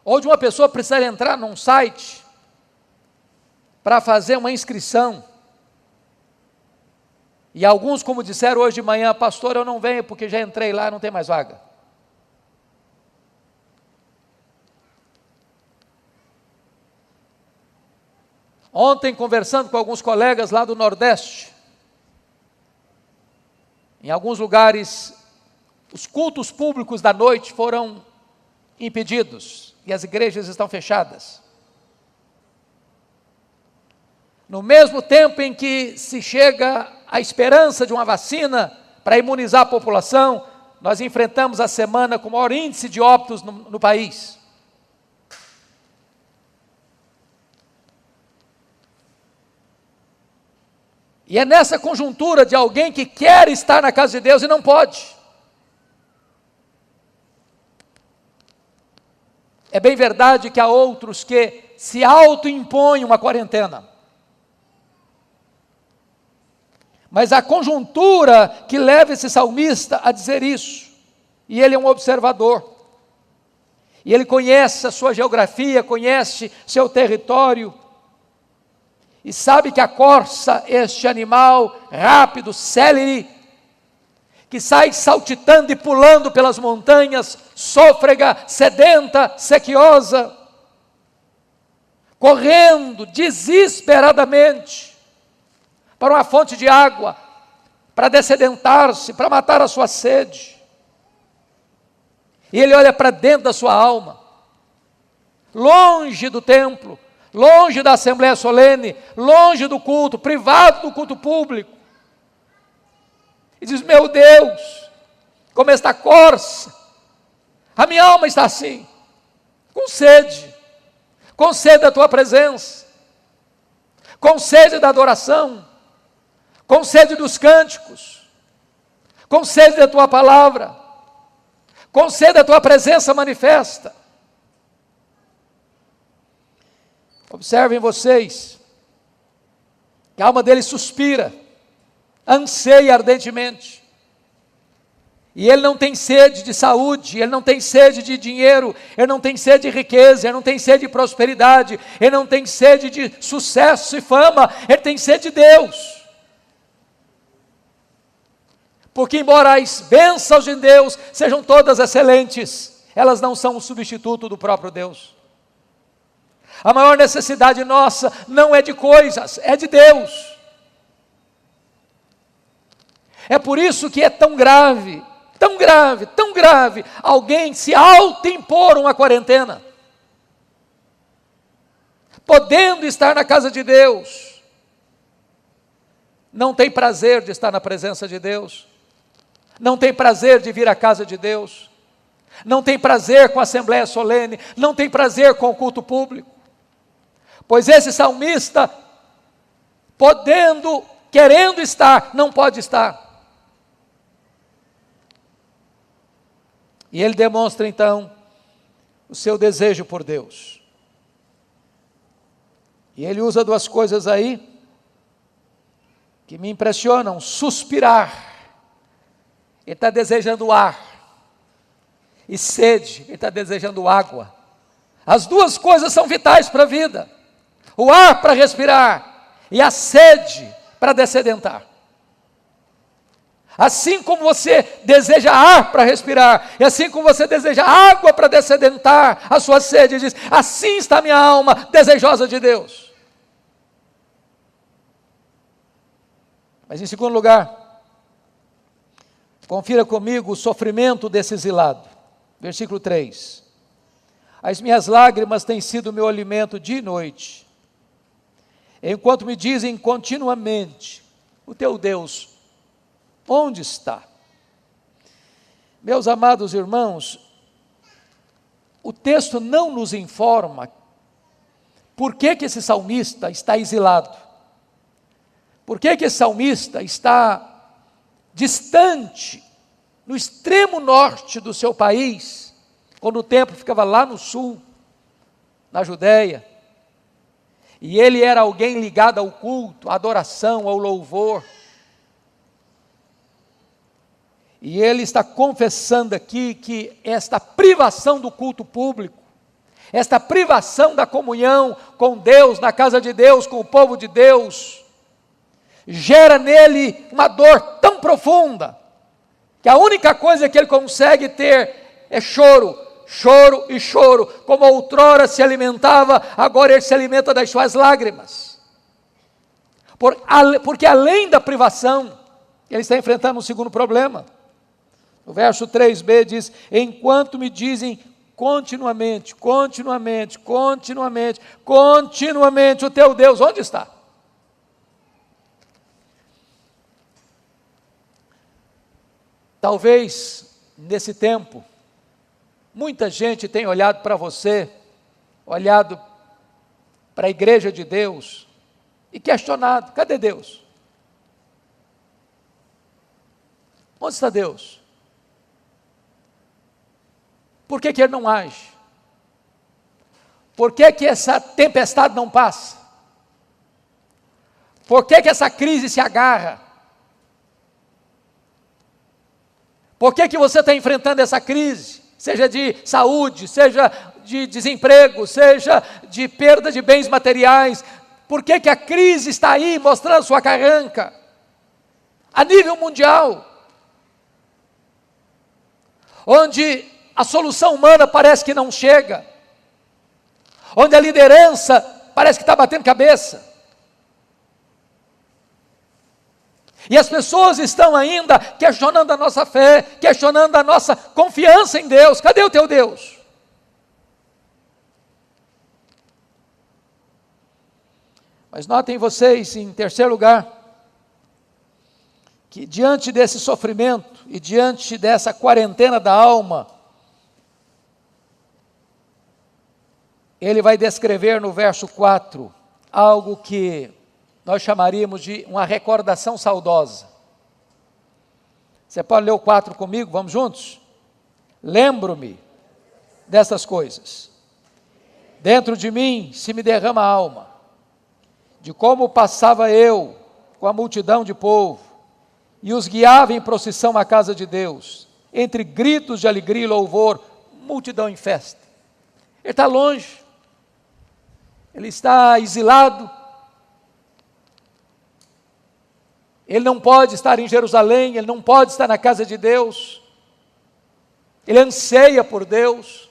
Ou de uma pessoa precisar entrar num site para fazer uma inscrição, e alguns, como disseram hoje de manhã: pastor, eu não venho porque já entrei lá, não tem mais vaga. Ontem, conversando com alguns colegas lá do Nordeste, em alguns lugares, os cultos públicos da noite foram impedidos e as igrejas estão fechadas. No mesmo tempo em que se chega à esperança de uma vacina para imunizar a população, nós enfrentamos a semana com o maior índice de óbitos no país. E é nessa conjuntura de alguém que quer estar na casa de Deus e não pode. É bem verdade que há outros que se autoimpõem uma quarentena. Mas a conjuntura que leva esse salmista a dizer isso, e ele é um observador, e ele conhece a sua geografia, conhece seu território, e sabe que a corça, este animal rápido, célere, que sai saltitando e pulando pelas montanhas, sôfrega, sedenta, sequiosa, correndo desesperadamente para uma fonte de água, para dessedentar-se, para matar a sua sede. E ele olha para dentro da sua alma, longe do templo, longe da assembleia solene, longe do culto, privado do culto público. E diz: meu Deus, como está corça, a minha alma está assim, com sede da tua presença, com sede da adoração, com sede dos cânticos, com sede da tua palavra, com sede da tua presença manifesta. Observem vocês, que a alma dele suspira, anseia ardentemente, e ele não tem sede de saúde, ele não tem sede de dinheiro, ele não tem sede de riqueza, ele não tem sede de prosperidade, ele não tem sede de sucesso e fama, ele tem sede de Deus. Porque embora as bênçãos de Deus sejam todas excelentes, elas não são um substituto do próprio Deus. A maior necessidade nossa não é de coisas, é de Deus. É por isso que é tão grave, tão grave, tão grave, alguém se autoimpor uma quarentena, podendo estar na casa de Deus, não tem prazer de estar na presença de Deus, não tem prazer de vir à casa de Deus, não tem prazer com a assembleia solene, não tem prazer com o culto público. Pois esse salmista, podendo, querendo estar, não pode estar. E ele demonstra então o seu desejo por Deus. E ele usa duas coisas aí que me impressionam: suspirar, ele está desejando ar, e sede, ele está desejando água. As duas coisas são vitais para a vida: o ar para respirar e a sede para dessedentar. Assim como você deseja ar para respirar, e assim como você deseja água para dessedentar a sua sede, diz: assim está minha alma desejosa de Deus. Mas em segundo lugar, confira comigo o sofrimento desse exilado. Versículo 3: as minhas lágrimas têm sido meu alimento dia e noite, enquanto me dizem continuamente: o teu Deus onde está? Meus amados irmãos, o texto não nos informa por que esse salmista está exilado, por que esse salmista está distante, no extremo norte do seu país, quando o templo ficava lá no sul, na Judéia, e ele era alguém ligado ao culto, à adoração, ao louvor. E ele está confessando aqui que esta privação do culto público, esta privação da comunhão com Deus, na casa de Deus, com o povo de Deus, gera nele uma dor tão profunda, que a única coisa que ele consegue ter é choro, choro e choro. Como outrora se alimentava, agora ele se alimenta das suas lágrimas. Porque além da privação, ele está enfrentando um segundo problema. O verso 3b diz: enquanto me dizem continuamente, continuamente, continuamente, continuamente, o teu Deus onde está? Talvez nesse tempo, muita gente tenha olhado para você, olhado para a igreja de Deus e questionado: cadê Deus? Onde está Deus? Por que ele não age? Por que essa tempestade não passa? Por que essa crise se agarra? Por que você está enfrentando essa crise? Seja de saúde, seja de desemprego, seja de perda de bens materiais. Por que que a crise está aí mostrando sua carranca? A nível mundial. Onde a solução humana parece que não chega. Onde a liderança parece que está batendo cabeça. E as pessoas estão ainda questionando a nossa fé, questionando a nossa confiança em Deus. Cadê o teu Deus? Mas notem vocês, em terceiro lugar, que diante desse sofrimento e diante dessa quarentena da alma, ele vai descrever no verso 4 algo que nós chamaríamos de uma recordação saudosa. Você pode ler o 4 comigo? Vamos juntos? Lembro-me dessas coisas. Dentro de mim se me derrama a alma, de como passava eu com a multidão de povo, e os guiava em procissão à casa de Deus, entre gritos de alegria e louvor, multidão em festa. Ele está longe, ele está exilado, ele não pode estar em Jerusalém, ele não pode estar na casa de Deus, ele anseia por Deus,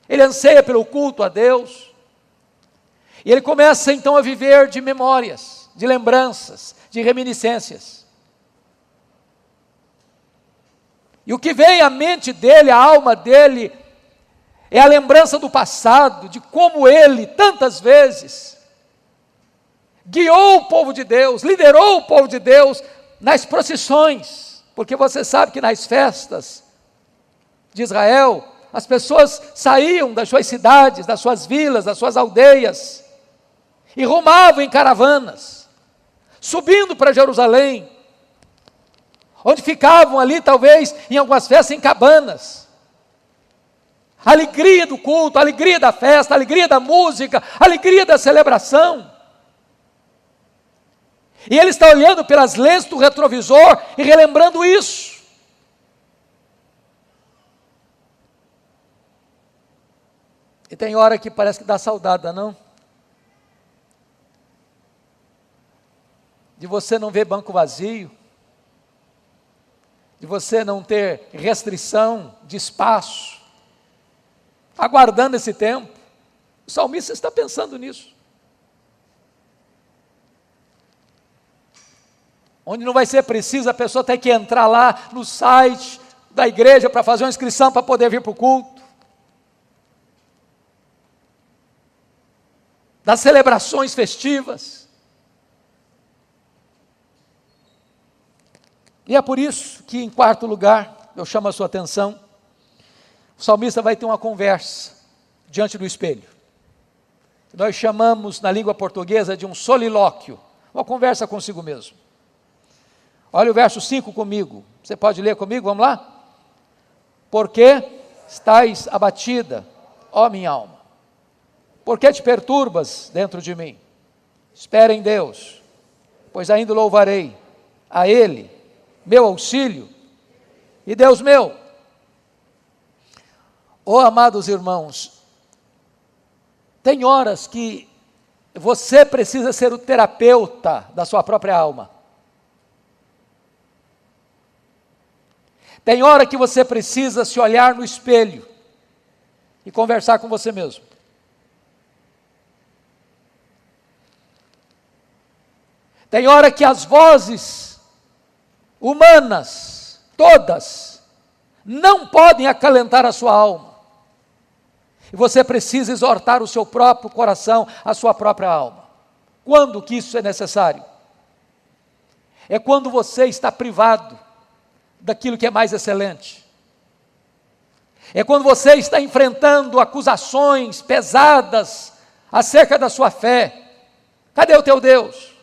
ele anseia pelo culto a Deus, e ele começa então a viver de memórias, de lembranças, de reminiscências. E o que vem à mente dele, à alma dele, é a lembrança do passado, de como ele, tantas vezes, guiou o povo de Deus, liderou o povo de Deus nas procissões, porque você sabe que nas festas de Israel, as pessoas saíam das suas cidades, das suas vilas, das suas aldeias, e rumavam em caravanas, subindo para Jerusalém, onde ficavam ali, talvez, em algumas festas, em cabanas. A alegria do culto, a alegria da festa, a alegria da música, a alegria da celebração. E ele está olhando pelas lentes do retrovisor e relembrando isso. E tem hora que parece que dá saudade, não? De você não ver banco vazio, de você não ter restrição de espaço, aguardando esse tempo. O salmista está pensando nisso. Onde não vai ser preciso a pessoa ter que entrar lá no site da igreja para fazer uma inscrição para poder vir para o culto. Das celebrações festivas. E é por isso que, em quarto lugar, eu chamo a sua atenção, o salmista vai ter uma conversa diante do espelho. Nós chamamos, na língua portuguesa, de um solilóquio, uma conversa consigo mesmo. Olha o verso 5 comigo, você pode ler comigo, vamos lá? Por que estás abatida, ó minha alma? Por que te perturbas dentro de mim? Espera em Deus, pois ainda louvarei a Ele, meu auxílio e Deus meu. Oh, amados irmãos, tem horas que você precisa ser o terapeuta da sua própria alma. Tem hora que você precisa se olhar no espelho e conversar com você mesmo. Tem hora que as vozes humanas, todas, não podem acalentar a sua alma. E você precisa exortar o seu próprio coração, a sua própria alma. Quando que isso é necessário? É quando você está privado daquilo que é mais excelente. É quando você está enfrentando acusações pesadas acerca da sua fé. Cadê o teu Deus?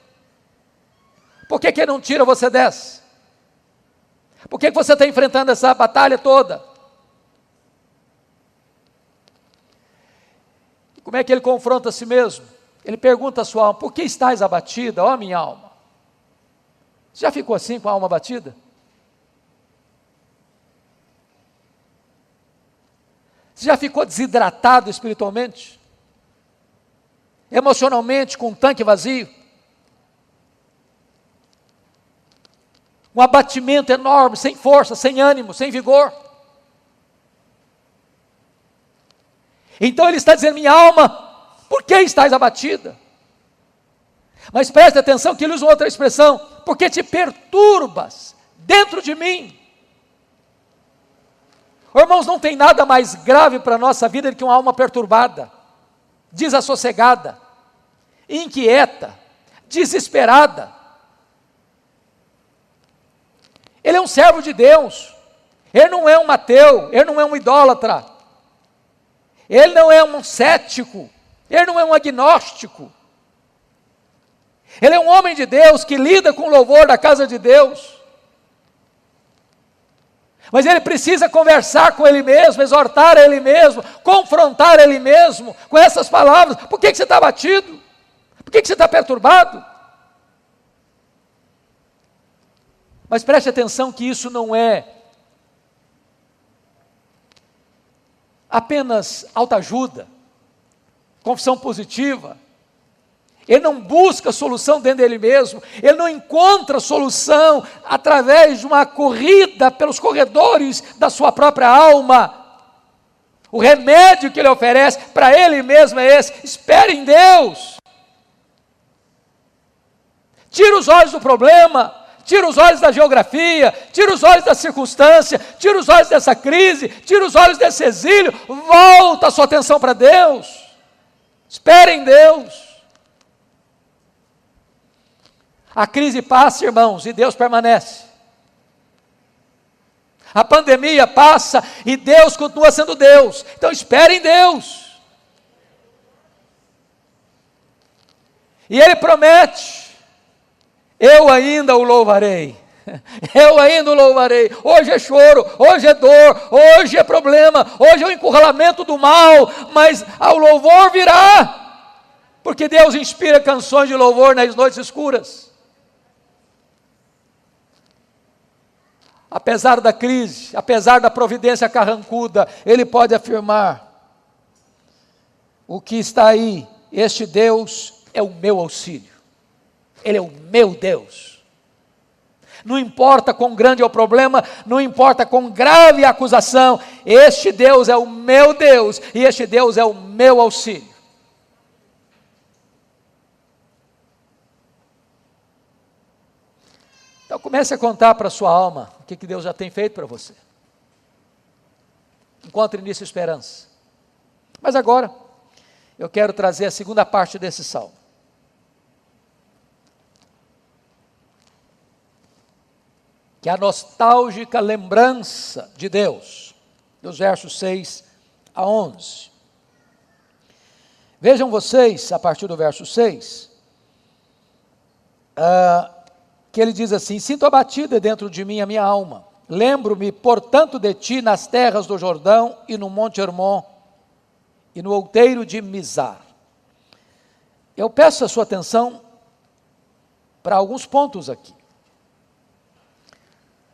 Por que ele não tira você dessa? Por que você está enfrentando essa batalha toda? Como é que ele confronta a si mesmo? Ele pergunta à sua alma: por que estás abatida, ó minha alma? Você já ficou assim com a alma abatida? Você já ficou desidratado espiritualmente? emocionalmente com um tanque vazio, um abatimento enorme, sem força, sem ânimo, sem vigor. Então ele está dizendo: minha alma, por que estás abatida? Mas preste atenção que ele usa outra expressão: porque te perturbas dentro de mim. Irmãos, não tem nada mais grave para a nossa vida do que uma alma perturbada, desassossegada, inquieta, desesperada. Ele é um servo de Deus, ele não é um ateu, ele não é um idólatra, ele não é um cético, ele não é um agnóstico. Ele é um homem de Deus que lida com o louvor da casa de Deus. Mas ele precisa conversar com ele mesmo, exortar ele mesmo, confrontar ele mesmo com essas palavras. Por que você está abatido? Por que você está perturbado? Mas preste atenção que isso não é apenas autoajuda, confissão positiva. Ele não busca solução dentro dele mesmo, ele não encontra solução através de uma corrida pelos corredores da sua própria alma. O remédio que ele oferece para ele mesmo é esse: espere em Deus. Tira os olhos do problema, tira os olhos da geografia, tira os olhos da circunstância, tira os olhos dessa crise, tira os olhos desse exílio, volta a sua atenção para Deus. Espere em Deus. A crise passa, irmãos, e Deus permanece. A pandemia passa e Deus continua sendo Deus. Então espere em Deus. E Ele promete: eu ainda o louvarei. Eu ainda o louvarei. Hoje é choro, hoje é dor, hoje é problema, hoje é o encurralamento do mal, mas o louvor virá. Porque Deus inspira canções de louvor nas noites escuras. Apesar da crise, apesar da providência carrancuda, ele pode afirmar: o que está aí, este Deus é o meu auxílio, Ele é o meu Deus. Não importa quão grande é o problema, não importa quão grave a acusação, este Deus é o meu Deus, e este Deus é o meu auxílio. Então comece a contar para a sua alma o que Deus já tem feito para você. Encontre nisso esperança. Mas agora, eu quero trazer a segunda parte desse salmo. Que é a nostálgica lembrança de Deus, dos versos 6 a 11. Vejam vocês, a partir do verso 6, que ele diz assim: sinto abatida dentro de mim a minha alma, lembro-me, portanto, de ti nas terras do Jordão e no Monte Hermon e no outeiro de Mizar. Eu peço a sua atenção para alguns pontos aqui.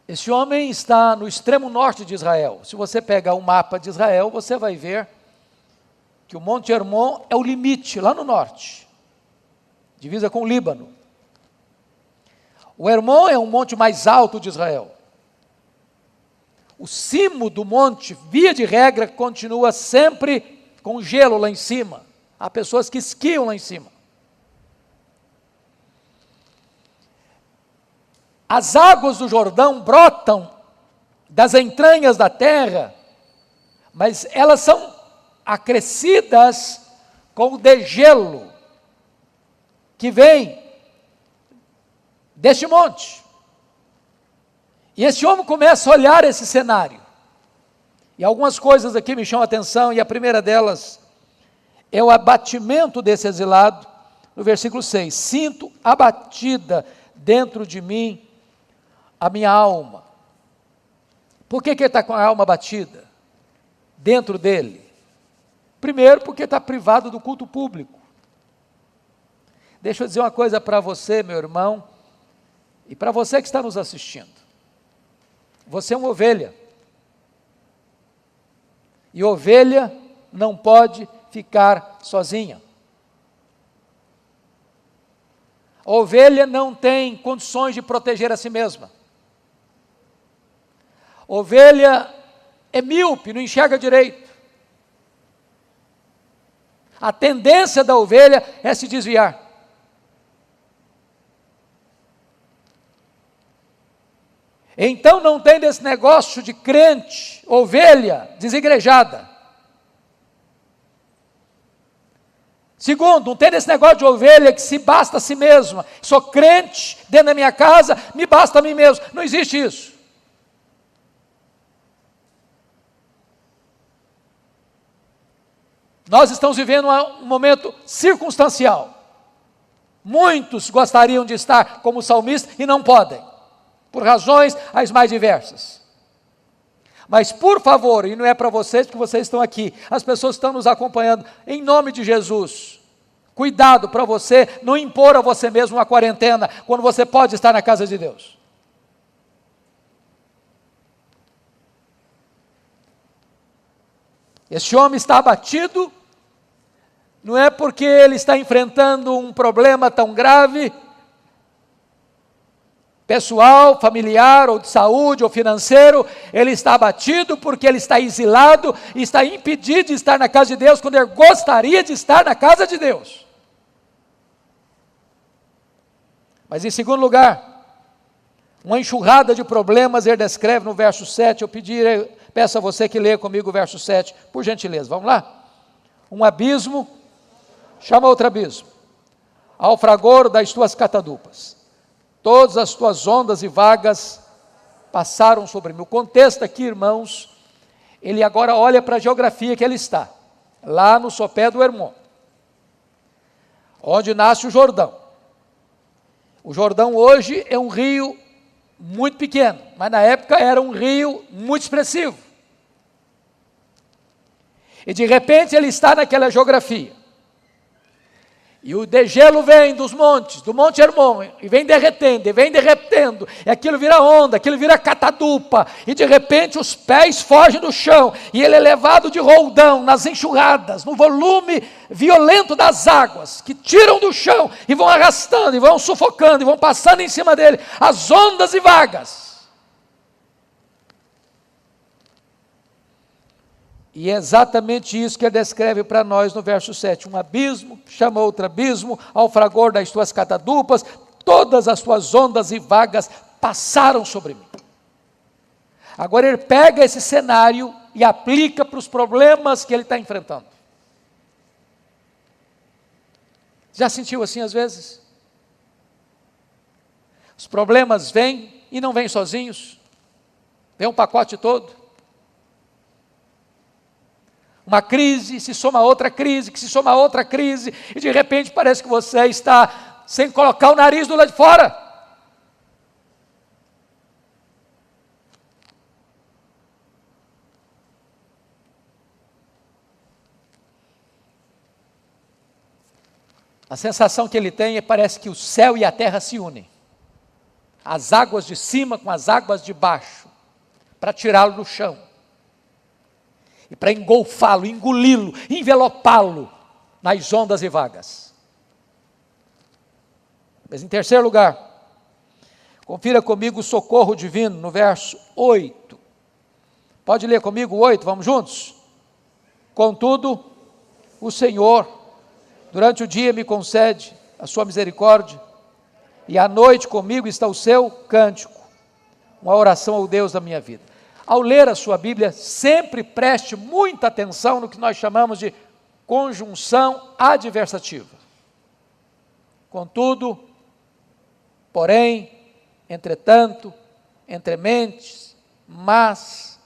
Esse homem está no extremo norte de Israel. Se você pegar o mapa de Israel, você vai ver que o Monte Hermon é o limite, lá no norte, divisa com o Líbano. O Hermon é um monte mais alto de Israel. O cimo do monte, via de regra, continua sempre com gelo lá em cima. Há pessoas que esquiam lá em cima. As águas do Jordão brotam das entranhas da terra, mas elas são acrescidas com o degelo que vem deste monte. E esse homem começa a olhar esse cenário. E algumas coisas aqui me chamam a atenção, e a primeira delas é o abatimento desse exilado, no versículo 6. Sinto abatida dentro de mim a minha alma. Por que ele está com a alma abatida dentro dele? Primeiro, porque está privado do culto público. Deixa eu dizer uma coisa para você, meu irmão, e para você que está nos assistindo. Você é uma ovelha. E ovelha não pode ficar sozinha. A ovelha não tem condições de proteger a si mesma. A ovelha é míope, não enxerga direito. A tendência da ovelha é se desviar. Então não tem desse negócio de crente, ovelha desigrejada. Segundo, não tem desse negócio de ovelha que se basta a si mesma. Sou crente dentro da minha casa, me basta a mim mesmo. Não existe isso. Nós estamos vivendo um momento circunstancial. Muitos gostariam de estar como salmista e não podem, por razões as mais diversas. Mas por favor, e não é para vocês, porque vocês estão aqui, as pessoas estão nos acompanhando, em nome de Jesus, cuidado para você não impor a você mesmo uma quarentena, quando você pode estar na casa de Deus. Este homem está abatido, não é porque ele está enfrentando um problema tão grave, pessoal, familiar, ou de saúde, ou financeiro, ele está abatido porque ele está exilado, e está impedido de estar na casa de Deus, quando ele gostaria de estar na casa de Deus. Mas em segundo lugar, uma enxurrada de problemas ele descreve no verso 7, peço a você que leia comigo o verso 7, por gentileza, vamos lá? Um abismo chama outro abismo, ao fragor das tuas catadupas. Todas as tuas ondas e vagas passaram sobre mim. O contexto aqui, irmãos, ele agora olha para a geografia que ele está, lá no sopé do Hermon, onde nasce o Jordão. O Jordão hoje é um rio muito pequeno, mas na época era um rio muito expressivo. E de repente ele está naquela geografia. E o degelo vem dos montes, do Monte Hermon, e vem derretendo, e aquilo vira onda, aquilo vira catadupa, e de repente os pés fogem do chão, e ele é levado de roldão, nas enxurradas, no volume violento das águas, que tiram do chão, e vão arrastando, e vão sufocando, e vão passando em cima dele, as ondas e vagas. E é exatamente isso que ele descreve para nós no verso 7, um abismo chama outro abismo, ao fragor das tuas catadupas, todas as tuas ondas e vagas passaram sobre mim. Agora ele pega esse cenário e aplica para os problemas que ele está enfrentando. Já sentiu assim às vezes? Os problemas vêm e não vêm sozinhos, vem um pacote todo. Uma crise se soma a outra crise, que se soma a outra crise, e de repente parece que você está sem colocar o nariz do lado de fora. A sensação que ele tem é parece que o céu e a terra se unem. As águas de cima com as águas de baixo, para tirá-lo do chão. E para engolfá-lo, engoli-lo, envelopá-lo nas ondas e vagas. Mas em terceiro lugar, confira comigo o socorro divino no verso 8. Pode ler comigo o 8, vamos juntos? Contudo, o Senhor, durante o dia me concede a sua misericórdia, e à noite comigo está o seu cântico, uma oração ao Deus da minha vida. Ao ler a sua Bíblia, sempre preste muita atenção no que nós chamamos de conjunção adversativa. Contudo, porém, entretanto, entrementes, mas.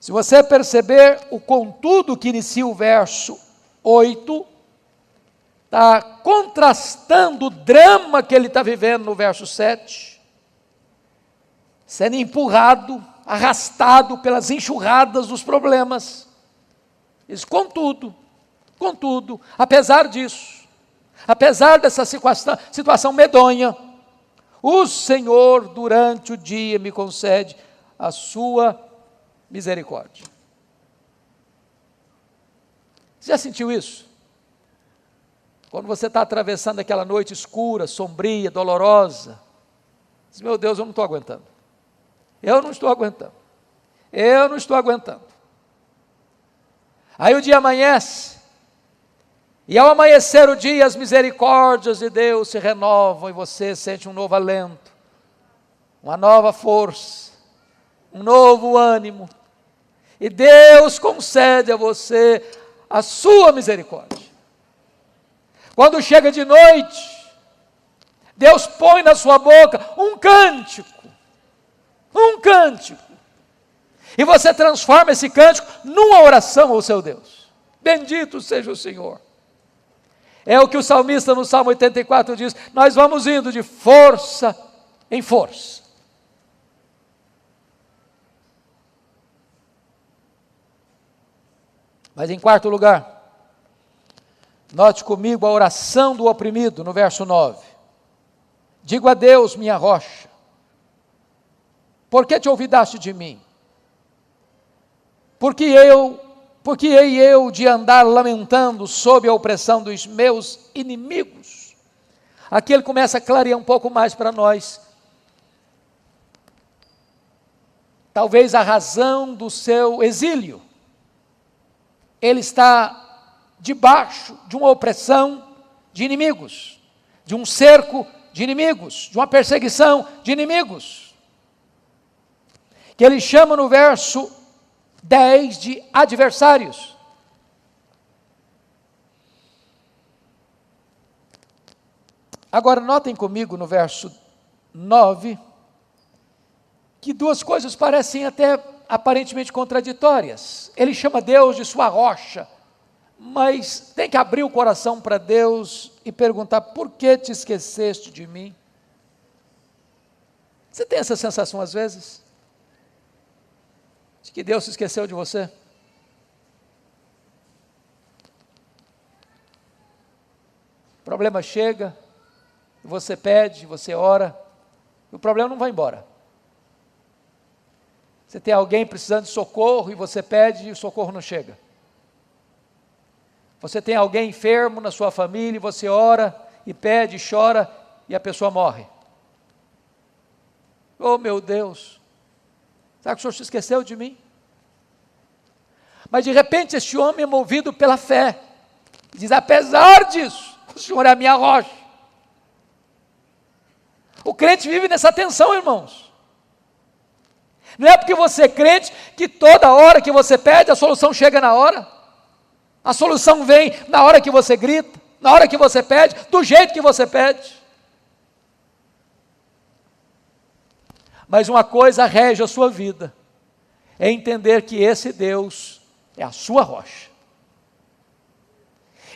Se você perceber o contudo que inicia o verso 8, está contrastando o drama que ele está vivendo no verso 7, sendo empurrado, arrastado pelas enxurradas dos problemas. Diz, contudo, apesar disso, apesar dessa situação medonha, o Senhor durante o dia me concede a sua misericórdia. Você já sentiu isso? Quando você está atravessando aquela noite escura, sombria, dolorosa, diz, meu Deus, eu não estou aguentando. Eu não estou aguentando. Eu não estou aguentando. Aí o dia amanhece, e ao amanhecer o dia, as misericórdias de Deus se renovam, e você sente um novo alento, uma nova força, um novo ânimo, e Deus concede a você a sua misericórdia. Quando chega de noite, Deus põe na sua boca um cântico, e você transforma esse cântico numa oração ao seu Deus. Bendito seja o Senhor. É o que o salmista no Salmo 84 diz, nós vamos indo de força em força. Mas em quarto lugar, note comigo a oração do oprimido, no verso 9. Digo a Deus, minha rocha, por que te olvidaste de mim? Porque hei eu de andar lamentando sob a opressão dos meus inimigos? Aqui ele começa a clarear um pouco mais para nós. Talvez a razão do seu exílio. Ele está debaixo de uma opressão de inimigos, de um cerco de inimigos, de uma perseguição de inimigos, que ele chama no verso 10 de adversários. Agora notem comigo no verso 9, que duas coisas parecem até aparentemente contraditórias. Ele chama Deus de sua rocha, mas tem que abrir o coração para Deus e perguntar, por que te esqueceste de mim? Você tem essa sensação às vezes? De que Deus se esqueceu de você? O problema chega, você pede, você ora, e o problema não vai embora. Você tem alguém precisando de socorro e você pede e o socorro não chega. Você tem alguém enfermo na sua família e você ora e pede e chora e a pessoa morre. Oh meu Deus, será que o Senhor se esqueceu de mim? Mas de repente este homem é movido pela fé, diz, apesar disso, o Senhor é a minha rocha. O crente vive nessa tensão, irmãos. Não é porque você é crente que toda hora que você pede, a solução chega na hora. A solução vem na hora que você grita, na hora que você pede, do jeito que você pede. Mas uma coisa rege a sua vida, é entender que esse Deus é a sua rocha.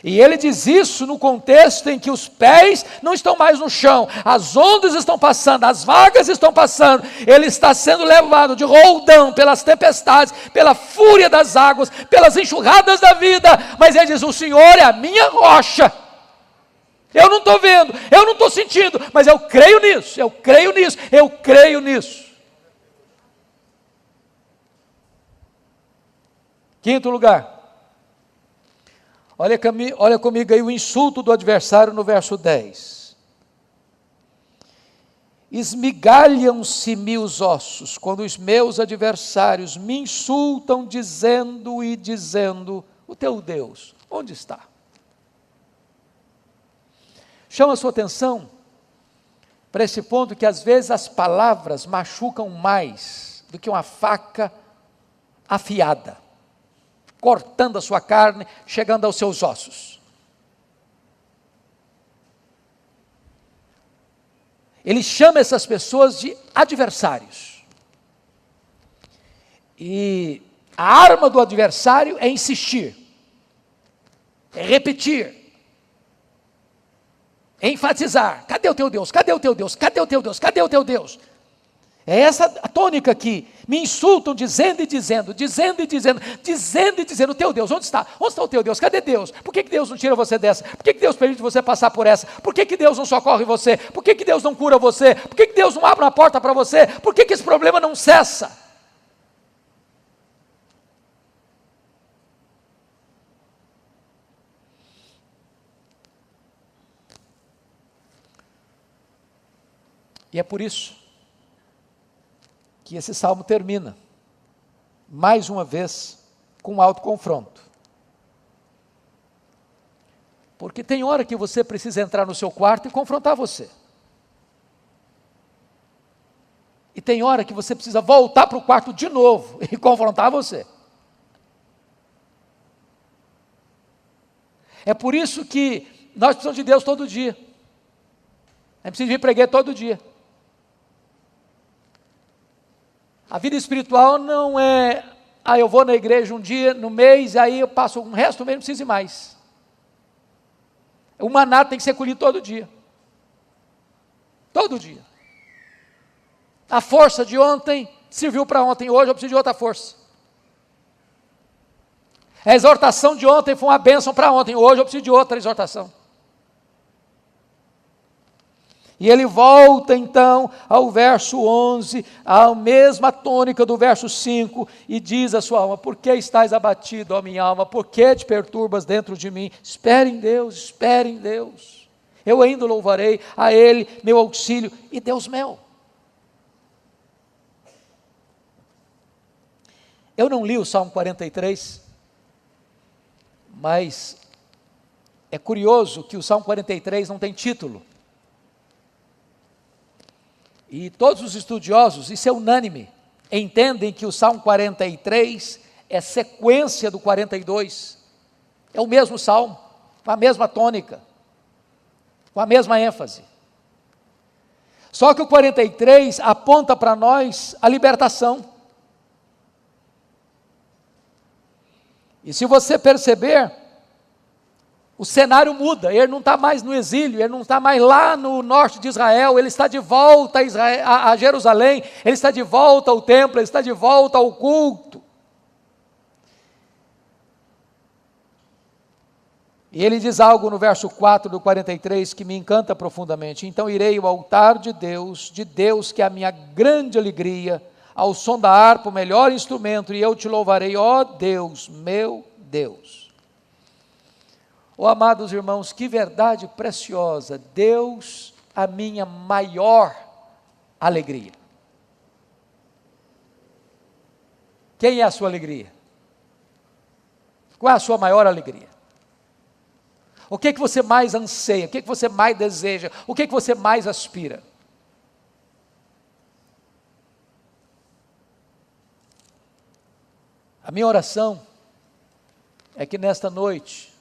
E ele diz isso no contexto em que os pés não estão mais no chão, as ondas estão passando, as vagas estão passando, ele está sendo levado de roldão pelas tempestades, pela fúria das águas, pelas enxurradas da vida, mas ele diz, o Senhor é a minha rocha. Eu não estou vendo, eu não estou sentindo, mas eu creio nisso, eu creio nisso, eu creio nisso. Quinto lugar. Olha comigo aí o insulto do adversário no verso 10. Esmigalham-se-me os ossos, quando os meus adversários me insultam, dizendo, o teu Deus, onde está? Chama a sua atenção para esse ponto que às vezes as palavras machucam mais do que uma faca afiada, cortando a sua carne, chegando aos seus ossos. Ele chama essas pessoas de adversários. E a arma do adversário é insistir, é repetir, é enfatizar. Cadê o teu Deus? Cadê o teu Deus? Cadê o teu Deus? Cadê o teu Deus? É essa a tônica aqui. Me insultam dizendo, o teu Deus, onde está? Onde está o teu Deus? Cadê Deus? Por que Deus não tira você dessa? Por que Deus permite você passar por essa? Por que Deus não socorre você? Por que Deus não cura você? Por que Deus não abre uma porta para você? Por que esse problema não cessa? E é por isso que esse salmo termina, mais uma vez, com um autoconfronto. Porque tem hora que você precisa entrar no seu quarto e confrontar você. E tem hora que você precisa voltar para o quarto de novo e confrontar você. É por isso que nós precisamos de Deus todo dia. A gente precisa vir pregar todo dia. A vida espiritual não é, eu vou na igreja um dia, no mês, aí eu passo o resto do mês, não preciso ir mais. O maná tem que ser colhido todo dia. Todo dia. A força de ontem serviu para ontem, hoje eu preciso de outra força. A exortação de ontem foi uma bênção para ontem, hoje eu preciso de outra exortação. E ele volta então ao verso 11, à mesma tônica do verso 5, e diz à sua alma: por que estás abatido, ó minha alma? Por que te perturbas dentro de mim? Espere em Deus, espere em Deus. Eu ainda louvarei a Ele, meu auxílio e Deus meu. Eu não li o Salmo 43, mas é curioso que o Salmo 43 não tem título. E todos os estudiosos, isso é unânime, entendem que o Salmo 43 é sequência do 42. É o mesmo salmo, com a mesma tônica, com a mesma ênfase. Só que o 43 aponta para nós a libertação. E se você perceber, o cenário muda, ele não está mais no exílio, ele não está mais lá no norte de Israel, ele está de volta a Jerusalém, ele está de volta ao templo, ele está de volta ao culto. E ele diz algo no verso 4 do 43 que me encanta profundamente: então irei ao altar de Deus que é a minha grande alegria, ao som da harpa, o melhor instrumento, e eu te louvarei, ó Deus, meu Deus. Oh, amados irmãos, que verdade preciosa, Deus, a minha maior alegria. Quem é a sua alegria? Qual é a sua maior alegria? O que é que você mais anseia? O que é que você mais deseja? O que é que você mais aspira? A minha oração é que nesta noite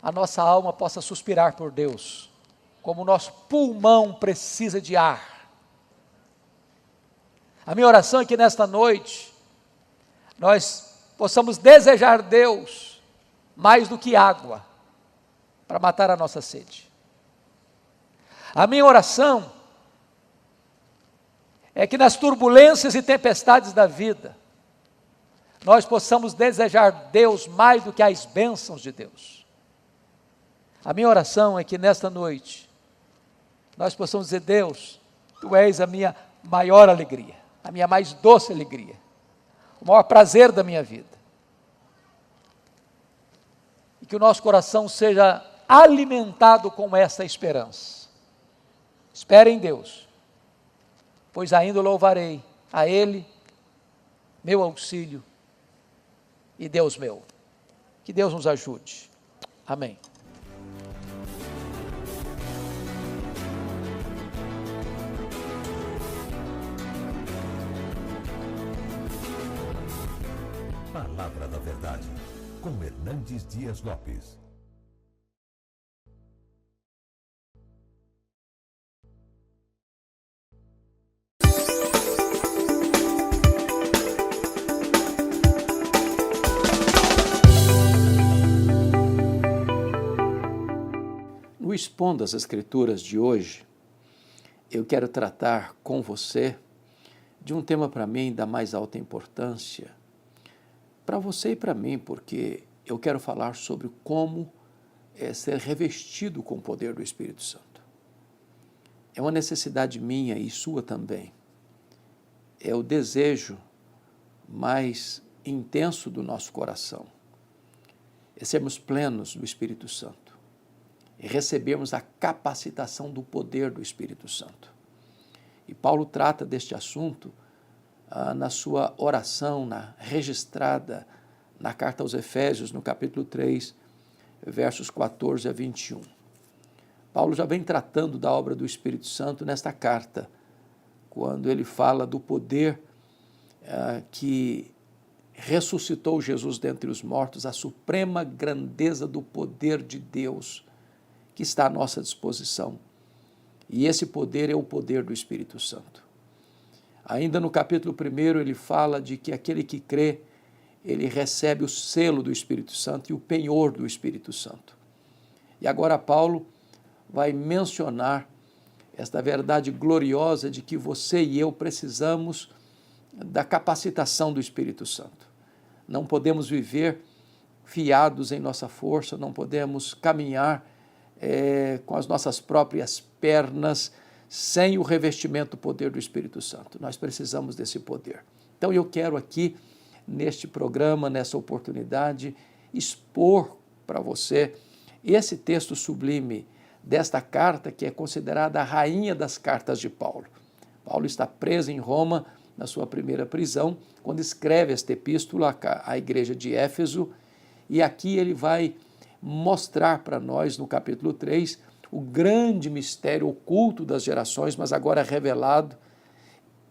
a nossa alma possa suspirar por Deus, como o nosso pulmão precisa de ar. A minha oração é que nesta noite nós possamos desejar Deus mais do que água para matar a nossa sede. A minha oração é que nas turbulências e tempestades da vida nós possamos desejar Deus mais do que as bênçãos de Deus. A minha oração é que nesta noite nós possamos dizer: Deus, Tu és a minha maior alegria, a minha mais doce alegria, o maior prazer da minha vida. E que o nosso coração seja alimentado com essa esperança. Espere em Deus, pois ainda louvarei a Ele, meu auxílio e Deus meu. Que Deus nos ajude. Amém. Palavra da Verdade, com Hernandes Dias Lopes. No Expondo as Escrituras de hoje, eu quero tratar com você de um tema para mim da mais alta importância, para você e para mim, porque eu quero falar sobre como ser revestido com o poder do Espírito Santo. É uma necessidade minha e sua também. É o desejo mais intenso do nosso coração. É sermos plenos do Espírito Santo e recebermos a capacitação do poder do Espírito Santo. Paulo trata deste assunto na sua oração registrada na carta aos Efésios, no capítulo 3, versos 14 a 21. Paulo já vem tratando da obra do Espírito Santo nesta carta, quando ele fala do poder que ressuscitou Jesus dentre os mortos, a suprema grandeza do poder de Deus que está à nossa disposição. E esse poder é o poder do Espírito Santo. Ainda no capítulo 1, ele fala de que aquele que crê, ele recebe o selo do Espírito Santo e o penhor do Espírito Santo. E agora Paulo vai mencionar esta verdade gloriosa de que você e eu precisamos da capacitação do Espírito Santo. Não podemos viver fiados em nossa força, não podemos caminhar com as nossas próprias pernas, sem o revestimento do poder do Espírito Santo. Nós precisamos desse poder. Então eu quero aqui, neste programa, nessa oportunidade, expor para você esse texto sublime desta carta, que é considerada a rainha das cartas de Paulo. Paulo está preso em Roma, na sua primeira prisão, quando escreve esta epístola à igreja de Éfeso, e aqui ele vai mostrar para nós, no capítulo 3, o grande mistério oculto das gerações, mas agora revelado,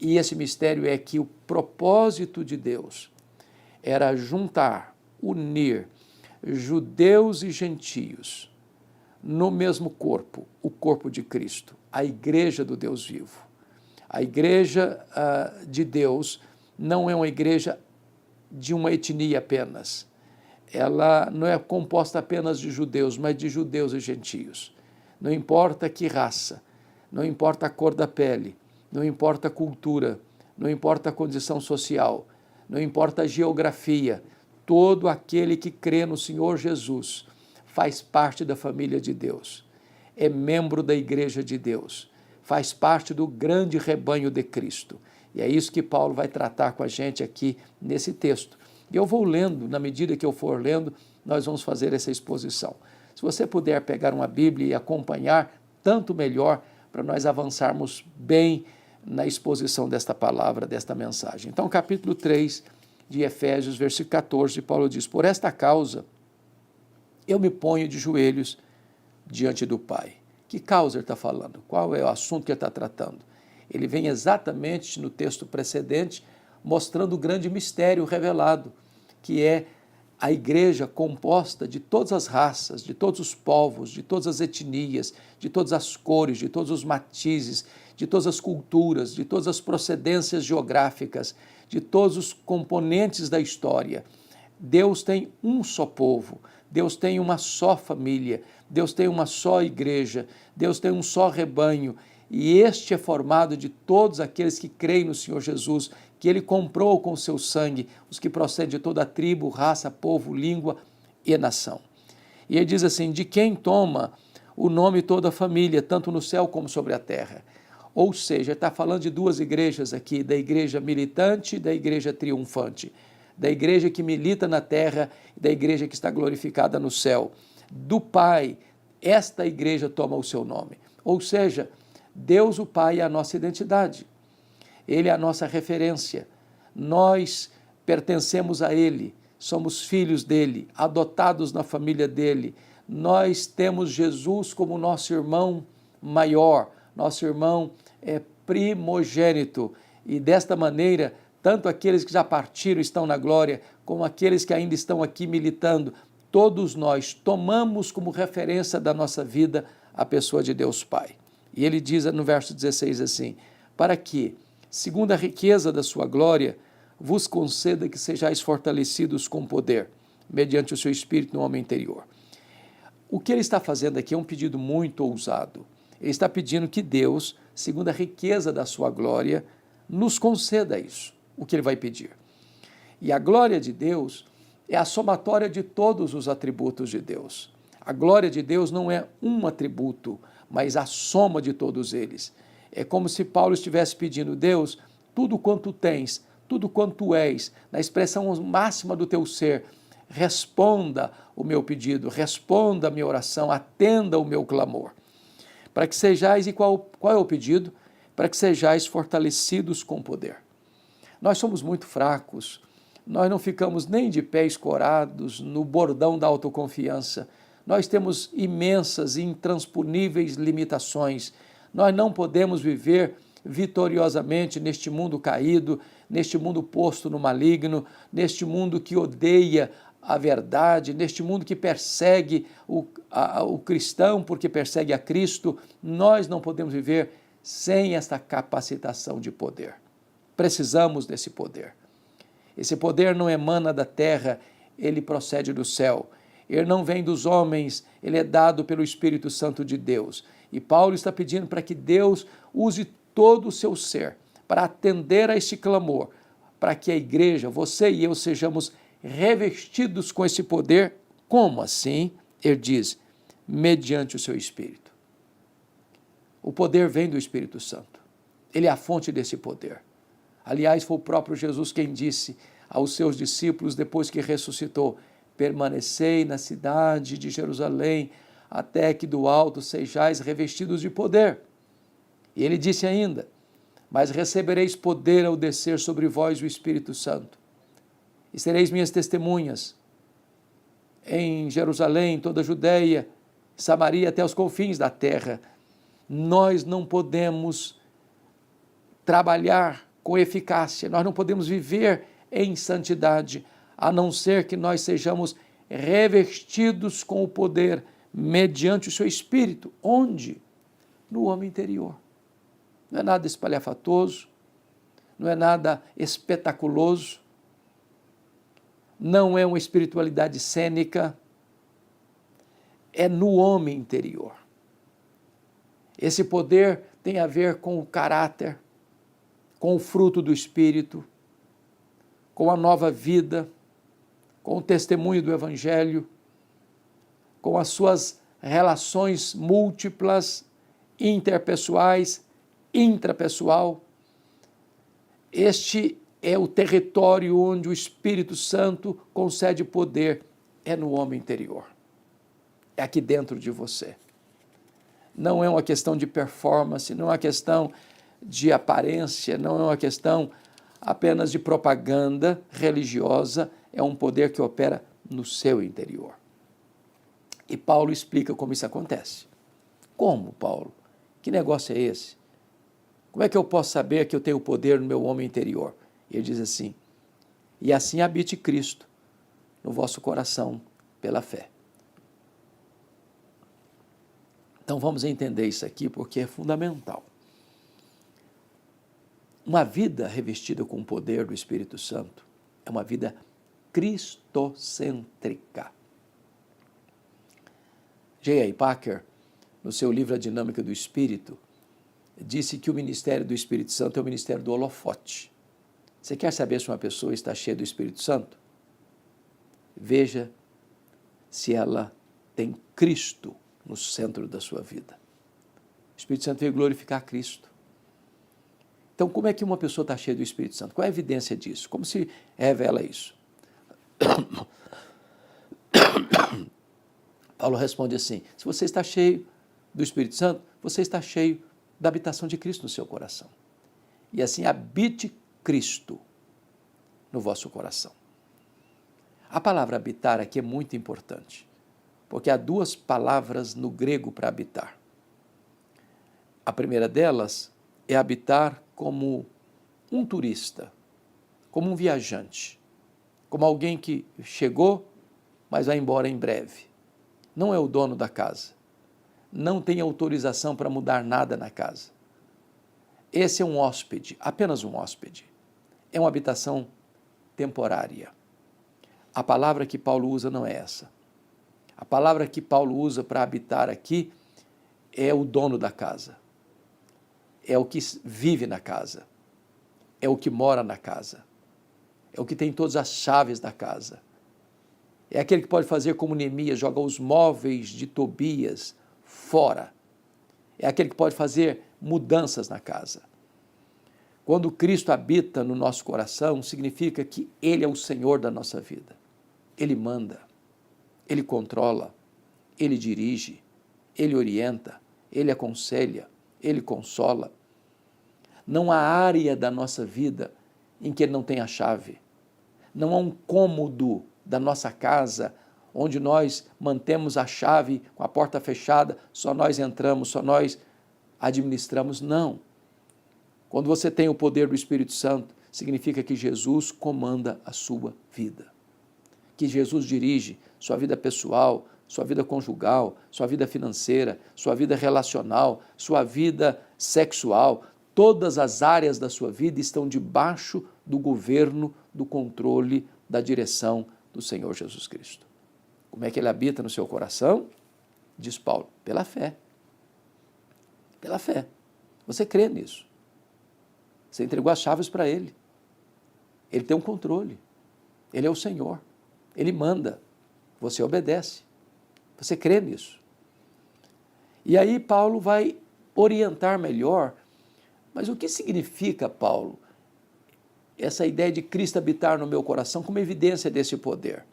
e esse mistério é que o propósito de Deus era juntar, unir judeus e gentios no mesmo corpo, o corpo de Cristo, a igreja do Deus vivo. A igreja de Deus não é uma igreja de uma etnia apenas. Ela não é composta apenas de judeus, mas de judeus e gentios. Não importa que raça, não importa a cor da pele, não importa a cultura, não importa a condição social, não importa a geografia, todo aquele que crê no Senhor Jesus faz parte da família de Deus, é membro da igreja de Deus, faz parte do grande rebanho de Cristo. E é isso que Paulo vai tratar com a gente aqui nesse texto. E eu vou lendo, na medida que eu for lendo, nós vamos fazer essa exposição. Se você puder pegar uma Bíblia e acompanhar, tanto melhor, para nós avançarmos bem na exposição desta palavra, desta mensagem. Então, capítulo 3 de Efésios, versículo 14, Paulo diz: por esta causa, eu me ponho de joelhos diante do Pai. Que causa ele está falando? Qual é o assunto que ele está tratando? Ele vem exatamente no texto precedente, mostrando o grande mistério revelado, que é a igreja composta de todas as raças, de todos os povos, de todas as etnias, de todas as cores, de todos os matizes, de todas as culturas, de todas as procedências geográficas, de todos os componentes da história. Deus tem um só povo, Deus tem uma só família, Deus tem uma só igreja, Deus tem um só rebanho, e este é formado de todos aqueles que creem no Senhor Jesus, que Ele comprou com o seu sangue, os que procedem de toda a tribo, raça, povo, língua e nação. E ele diz assim: de quem toma o nome toda a família, tanto no céu como sobre a terra. Ou seja, ele está falando de duas igrejas aqui, da igreja militante e da igreja triunfante, da igreja que milita na terra e da igreja que está glorificada no céu. Do Pai, esta igreja toma o seu nome. Ou seja, Deus o Pai é a nossa identidade, Ele é a nossa referência, nós pertencemos a Ele, somos filhos dEle, adotados na família dEle, nós temos Jesus como nosso irmão maior, nosso irmão primogênito, e desta maneira, tanto aqueles que já partiram estão na glória, como aqueles que ainda estão aqui militando, todos nós tomamos como referência da nossa vida a pessoa de Deus Pai. E ele diz no verso 16 assim: para que, segundo a riqueza da sua glória, vos conceda que sejais fortalecidos com poder, mediante o seu Espírito no homem interior. O que ele está fazendo aqui é um pedido muito ousado. Ele está pedindo que Deus, segundo a riqueza da sua glória, nos conceda isso, o que ele vai pedir. E a glória de Deus é a somatória de todos os atributos de Deus. A glória de Deus não é um atributo, mas a soma de todos eles. É como se Paulo estivesse pedindo: Deus, tudo quanto tens, tudo quanto és, na expressão máxima do teu ser, responda o meu pedido, responda a minha oração, atenda o meu clamor. Para que sejais, e qual é o pedido? para que sejais fortalecidos com poder. Nós somos muito fracos, nós não ficamos nem de pés corados no bordão da autoconfiança. Nós temos imensas e intransponíveis limitações. Nós não podemos viver vitoriosamente neste mundo caído, neste mundo posto no maligno, neste mundo que odeia a verdade, neste mundo que persegue o cristão porque persegue a Cristo. Nós não podemos viver sem esta capacitação de poder. Precisamos desse poder. Esse poder não emana da terra, ele procede do céu. Ele não vem dos homens, ele é dado pelo Espírito Santo de Deus. E Paulo está pedindo para que Deus use todo o seu ser para atender a este clamor, para que a igreja, você e eu, sejamos revestidos com esse poder. Como assim? Ele diz, mediante o seu Espírito. O poder vem do Espírito Santo. Ele é a fonte desse poder. Aliás, foi o próprio Jesus quem disse aos seus discípulos, depois que ressuscitou, permanecei na cidade de Jerusalém, até que do alto sejais revestidos de poder. E ele disse ainda, mas recebereis poder ao descer sobre vós o Espírito Santo, e sereis minhas testemunhas em Jerusalém, em toda a Judeia, Samaria, até os confins da terra. Nós não podemos trabalhar com eficácia, nós não podemos viver em santidade, a não ser que nós sejamos revestidos com o poder mediante o seu Espírito. Onde? No homem interior. Não é nada espalhafatoso, não é nada espetaculoso, não é uma espiritualidade cênica, é no homem interior. Esse poder tem a ver com o caráter, com o fruto do Espírito, com a nova vida, com o testemunho do Evangelho, com as suas relações múltiplas, interpessoais, intrapessoal. Este é o território onde o Espírito Santo concede poder, é no homem interior, é aqui dentro de você. Não é uma questão de performance, não é uma questão de aparência, não é uma questão apenas de propaganda religiosa, é um poder que opera no seu interior. E Paulo explica como isso acontece. Como, Paulo? Que negócio é esse? Como é que eu posso saber que eu tenho poder no meu homem interior? Ele diz assim, e assim habite Cristo no vosso coração pela fé. Então vamos entender isso aqui porque é fundamental. Uma vida revestida com o poder do Espírito Santo é uma vida cristocêntrica. J.I. Packer, no seu livro A Dinâmica do Espírito, disse que o ministério do Espírito Santo é o ministério do holofote. Você quer saber se uma pessoa está cheia do Espírito Santo? Veja se ela tem Cristo no centro da sua vida. O Espírito Santo veio glorificar Cristo. Então, como é que uma pessoa está cheia do Espírito Santo? Qual é a evidência disso? Como se revela isso? Paulo responde assim, se você está cheio do Espírito Santo, você está cheio da habitação de Cristo no seu coração. E assim, habite Cristo no vosso coração. A palavra habitar aqui é muito importante, porque há duas palavras no grego para habitar. A primeira delas é habitar como um turista, como um viajante, como alguém que chegou, mas vai embora em breve. Não é o dono da casa, não tem autorização para mudar nada na casa. Esse é um hóspede, apenas um hóspede. É uma habitação temporária. A palavra que Paulo usa não é essa. A palavra que Paulo usa para habitar aqui é o dono da casa. É o que vive na casa. É o que mora na casa. É o que tem todas as chaves da casa. É aquele que pode fazer como Neemias, joga os móveis de Tobias fora. É aquele que pode fazer mudanças na casa. Quando Cristo habita no nosso coração, significa que Ele é o Senhor da nossa vida. Ele manda, Ele controla, Ele dirige, Ele orienta, Ele aconselha, Ele consola. Não há área da nossa vida em que Ele não tem a chave. Não há um cômodo da nossa casa onde nós mantemos a chave com a porta fechada, só nós entramos, só nós administramos. Não. Quando você tem o poder do Espírito Santo, significa que Jesus comanda a sua vida. Que Jesus dirige sua vida pessoal, sua vida conjugal, sua vida financeira, sua vida relacional, sua vida sexual. Todas as áreas da sua vida estão debaixo do governo, do controle, da direção do Senhor Jesus Cristo. Como é que Ele habita no seu coração? Diz Paulo, pela fé. Pela fé. Você crê nisso. Você entregou as chaves para Ele. Ele tem um controle. Ele é o Senhor. Ele manda. Você obedece. Você crê nisso. E aí Paulo vai orientar melhor. Mas o que significa, Paulo, essa ideia de Cristo habitar no meu coração como evidência desse poder?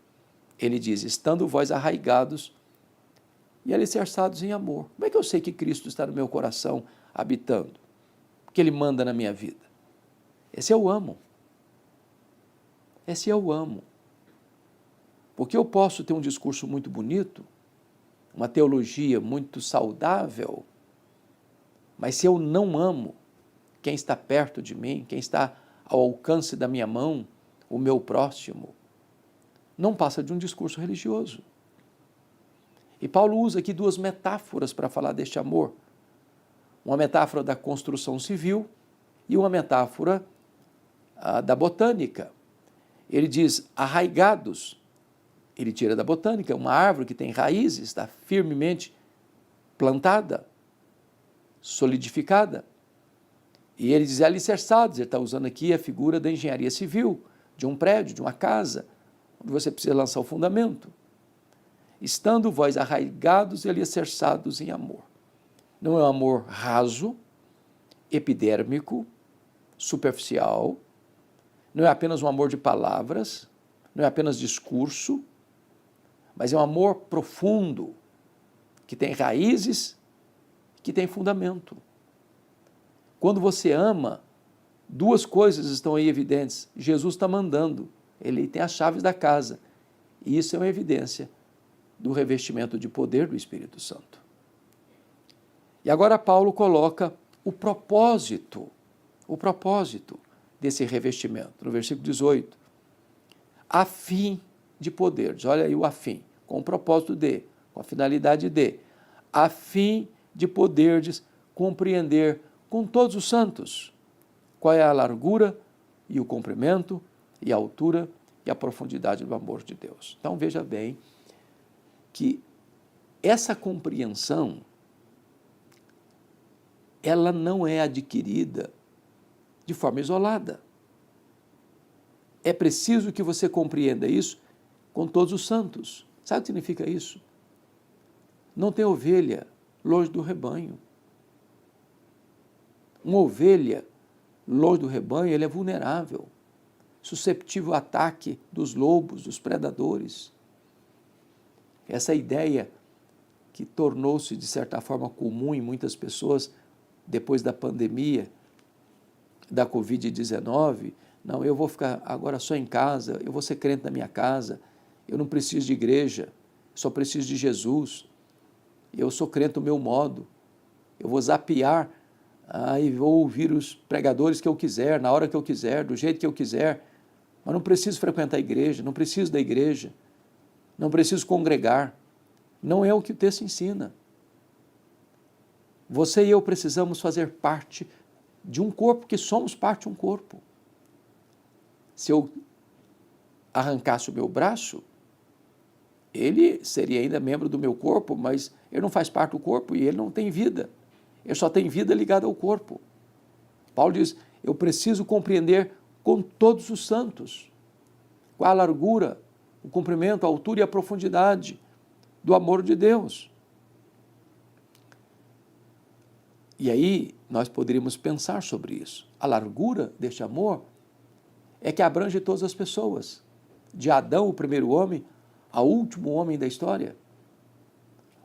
Ele diz, estando vós arraigados e alicerçados em amor. Como é que eu sei que Cristo está no meu coração habitando? Que Ele manda na minha vida. Esse eu amo. Esse eu amo. Porque eu posso ter um discurso muito bonito, uma teologia muito saudável, mas se eu não amo quem está perto de mim, quem está ao alcance da minha mão, o meu próximo, não passa de um discurso religioso. E Paulo usa aqui duas metáforas para falar deste amor. Uma metáfora da construção civil e uma metáfora da botânica. Ele diz arraigados. Ele tira da botânica uma árvore que tem raízes, está firmemente plantada, solidificada. E ele diz alicerçados, ele está usando aqui a figura da engenharia civil, de um prédio, de uma casa, onde você precisa lançar o fundamento. Estando vós arraigados e alicerçados em amor. Não é um amor raso, epidérmico, superficial, não é apenas um amor de palavras, não é apenas discurso, mas é um amor profundo, que tem raízes, que tem fundamento. Quando você ama, duas coisas estão aí evidentes. Jesus está mandando, Ele tem as chaves da casa, e isso é uma evidência do revestimento de poder do Espírito Santo. E agora Paulo coloca o propósito desse revestimento, no versículo 18, a fim de poderes, olha aí o a fim, com o propósito de, com a finalidade de, a fim de poderes compreender com todos os santos qual é a largura e o comprimento e a altura e a profundidade do amor de Deus. Então veja bem que essa compreensão ela não é adquirida de forma isolada. É preciso que você compreenda isso com todos os santos. Sabe o que significa isso? Não tem ovelha longe do rebanho. Uma ovelha longe do rebanho, ele é vulnerável, susceptível ao ataque dos lobos, dos predadores. Essa ideia que tornou-se, de certa forma, comum em muitas pessoas depois da pandemia, da Covid-19, não, eu vou ficar agora só em casa, eu vou ser crente na minha casa, eu não preciso de igreja, só preciso de Jesus, eu sou crente do meu modo, eu vou zapear e vou ouvir os pregadores que eu quiser, na hora que eu quiser, do jeito que eu quiser, mas não preciso frequentar a igreja, não preciso da igreja, não preciso congregar. Não é o que o texto ensina. Você e eu precisamos fazer parte de um corpo, que somos parte de um corpo. Se eu arrancasse o meu braço, ele seria ainda membro do meu corpo, mas ele não faz parte do corpo e ele não tem vida. Ele só tem vida ligada ao corpo. Paulo diz, eu preciso compreender com todos os santos qual a largura, o comprimento, a altura e a profundidade do amor de Deus. E aí nós poderíamos pensar sobre isso. A largura deste amor é que abrange todas as pessoas, de Adão, o primeiro homem, ao último homem da história.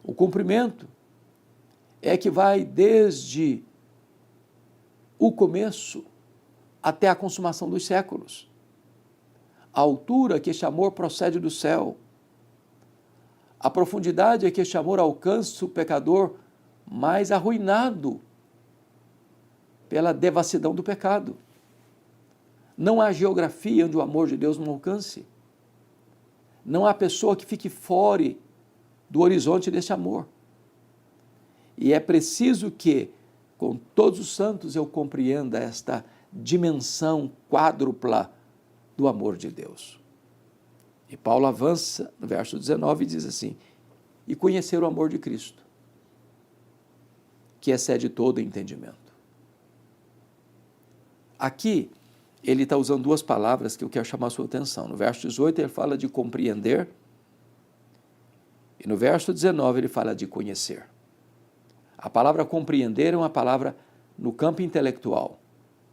O comprimento é que vai desde o começo até a consumação dos séculos. A altura que este amor procede do céu. A profundidade é que este amor alcança o pecador mais arruinado pela devassidão do pecado. Não há geografia onde o amor de Deus não alcance. Não há pessoa que fique fora do horizonte desse amor. E é preciso que, com todos os santos, eu compreenda esta dimensão quádrupla do amor de Deus. E Paulo avança no verso 19 e diz assim: e conhecer o amor de Cristo, que excede todo entendimento. Aqui, ele está usando duas palavras que eu quero chamar a sua atenção. No verso 18 ele fala de compreender, e no verso 19 ele fala de conhecer. A palavra compreender é uma palavra no campo intelectual.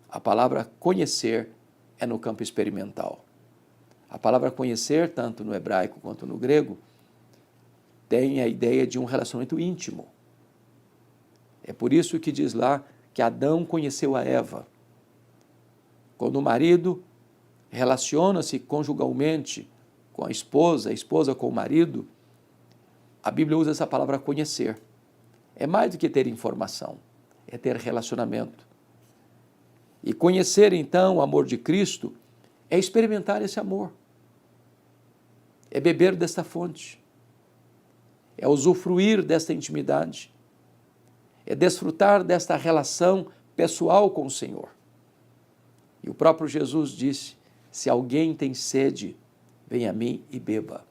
A palavra conhecer é no campo experimental. A palavra conhecer, tanto no hebraico quanto no grego, tem a ideia de um relacionamento íntimo. É por isso que diz lá que Adão conheceu a Eva. Quando o marido relaciona-se conjugalmente com a esposa com o marido, a Bíblia usa essa palavra conhecer. É mais do que ter informação, é ter relacionamento. E conhecer, então, o amor de Cristo é experimentar esse amor. É beber desta fonte. É usufruir desta intimidade. É desfrutar desta relação pessoal com o Senhor. E o próprio Jesus disse: se alguém tem sede, venha a mim e beba.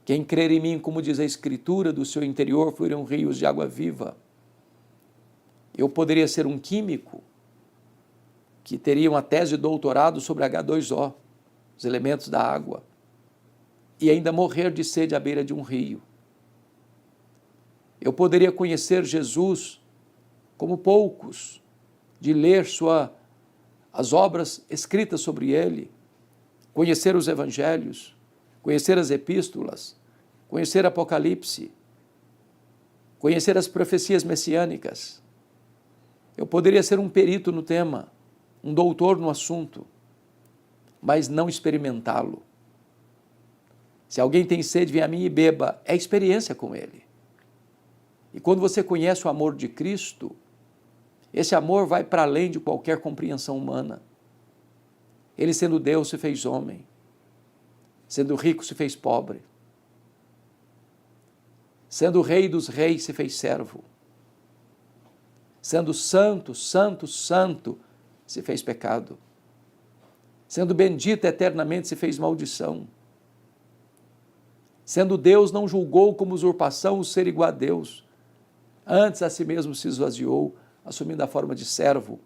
Quem crer em mim, como diz a Escritura, do seu interior fluirão rios de água viva. Eu poderia ser um químico que teria uma tese de doutorado sobre H2O, os elementos da água, e ainda morrer de sede à beira de um rio. Eu poderia conhecer Jesus como poucos, de ler as obras escritas sobre ele, conhecer os evangelhos, conhecer as epístolas, conhecer Apocalipse, conhecer as profecias messiânicas. Eu poderia ser um perito no tema, um doutor no assunto, mas não experimentá-lo. Se alguém tem sede, vem a mim e beba. É experiência com ele. E quando você conhece o amor de Cristo, esse amor vai para além de qualquer compreensão humana. Ele, sendo Deus, se fez homem. Sendo rico, se fez pobre. Sendo rei dos reis, se fez servo. Sendo santo, santo, santo, se fez pecado. Sendo bendito eternamente, se fez maldição. Sendo Deus, não julgou como usurpação o ser igual a Deus. Antes a si mesmo se esvaziou, assumindo a forma de servo,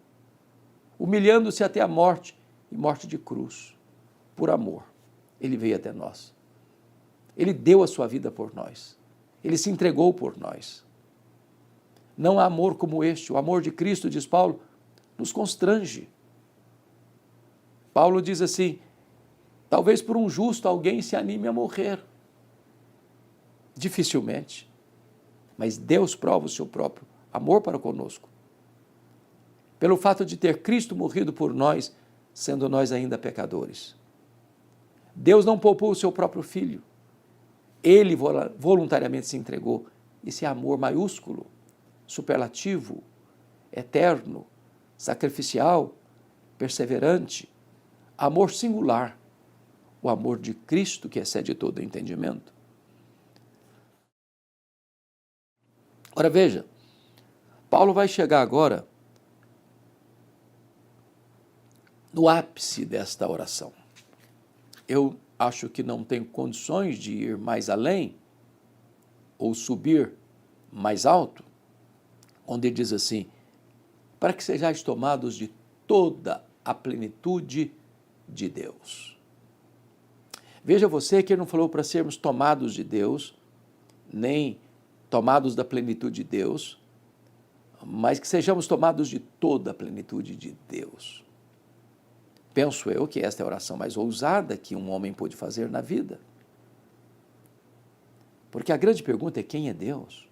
humilhando-se até a morte, e morte de cruz. Por amor, ele veio até nós. Ele deu a sua vida por nós. Ele se entregou por nós. Não há amor como este. O amor de Cristo, diz Paulo, nos constrange. Paulo diz assim: talvez por um justo alguém se anime a morrer. Dificilmente. Mas Deus prova o seu próprio amor para conosco. Pelo fato de ter Cristo morrido por nós, sendo nós ainda pecadores. Deus não poupou o seu próprio Filho. Ele voluntariamente se entregou. Esse é amor maiúsculo, superlativo, eterno, sacrificial, perseverante, amor singular, o amor de Cristo que excede todo entendimento. Ora veja, Paulo vai chegar agora no ápice desta oração. Eu acho que não tenho condições de ir mais além ou subir mais alto, onde ele diz assim: para que sejais tomados de toda a plenitude de Deus. Veja você que ele não falou para sermos tomados de Deus, nem tomados da plenitude de Deus, mas que sejamos tomados de toda a plenitude de Deus. Penso eu que esta é a oração mais ousada que um homem pôde fazer na vida. Porque a grande pergunta é: quem é Deus?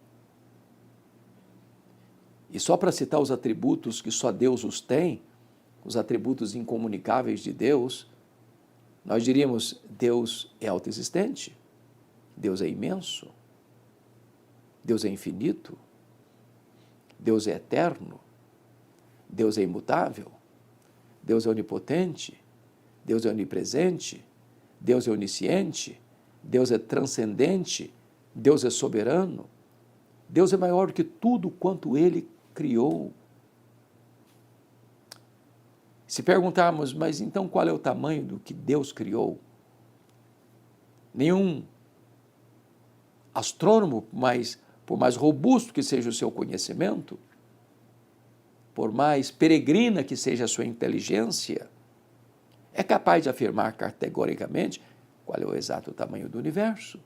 E só para citar os atributos que só Deus os tem, os atributos incomunicáveis de Deus, nós diríamos: Deus é autoexistente, Deus é imenso, Deus é infinito, Deus é eterno, Deus é imutável, Deus é onipotente, Deus é onipresente, Deus é onisciente, Deus é transcendente, Deus é soberano, Deus é maior do que tudo quanto Ele criou. Se perguntarmos, mas então qual é o tamanho do que Deus criou? Nenhum astrônomo, por mais robusto que seja o seu conhecimento, por mais peregrina que seja a sua inteligência, é capaz de afirmar categoricamente qual é o exato tamanho do universo.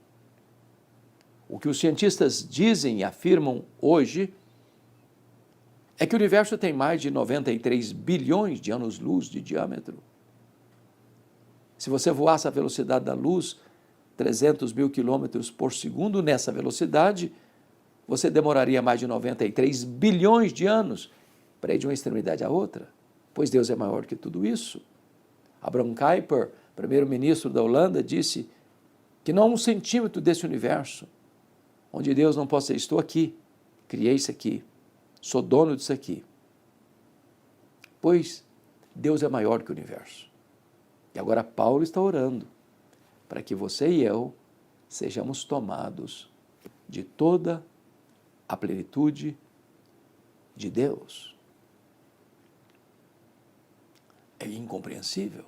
O que os cientistas dizem e afirmam hoje é que o universo tem mais de 93 bilhões de anos-luz de diâmetro. Se você voasse à velocidade da luz, 300 mil quilômetros por segundo, nessa velocidade, você demoraria mais de 93 bilhões de anos para ir de uma extremidade à outra, pois Deus é maior que tudo isso. Abraham Kuyper, primeiro-ministro da Holanda, disse que não há um centímetro desse universo onde Deus não possa dizer: estou aqui, criei isso aqui, sou dono disso aqui. Pois Deus é maior que o universo. E agora Paulo está orando para que você e eu sejamos tomados de toda a plenitude de Deus. É incompreensível,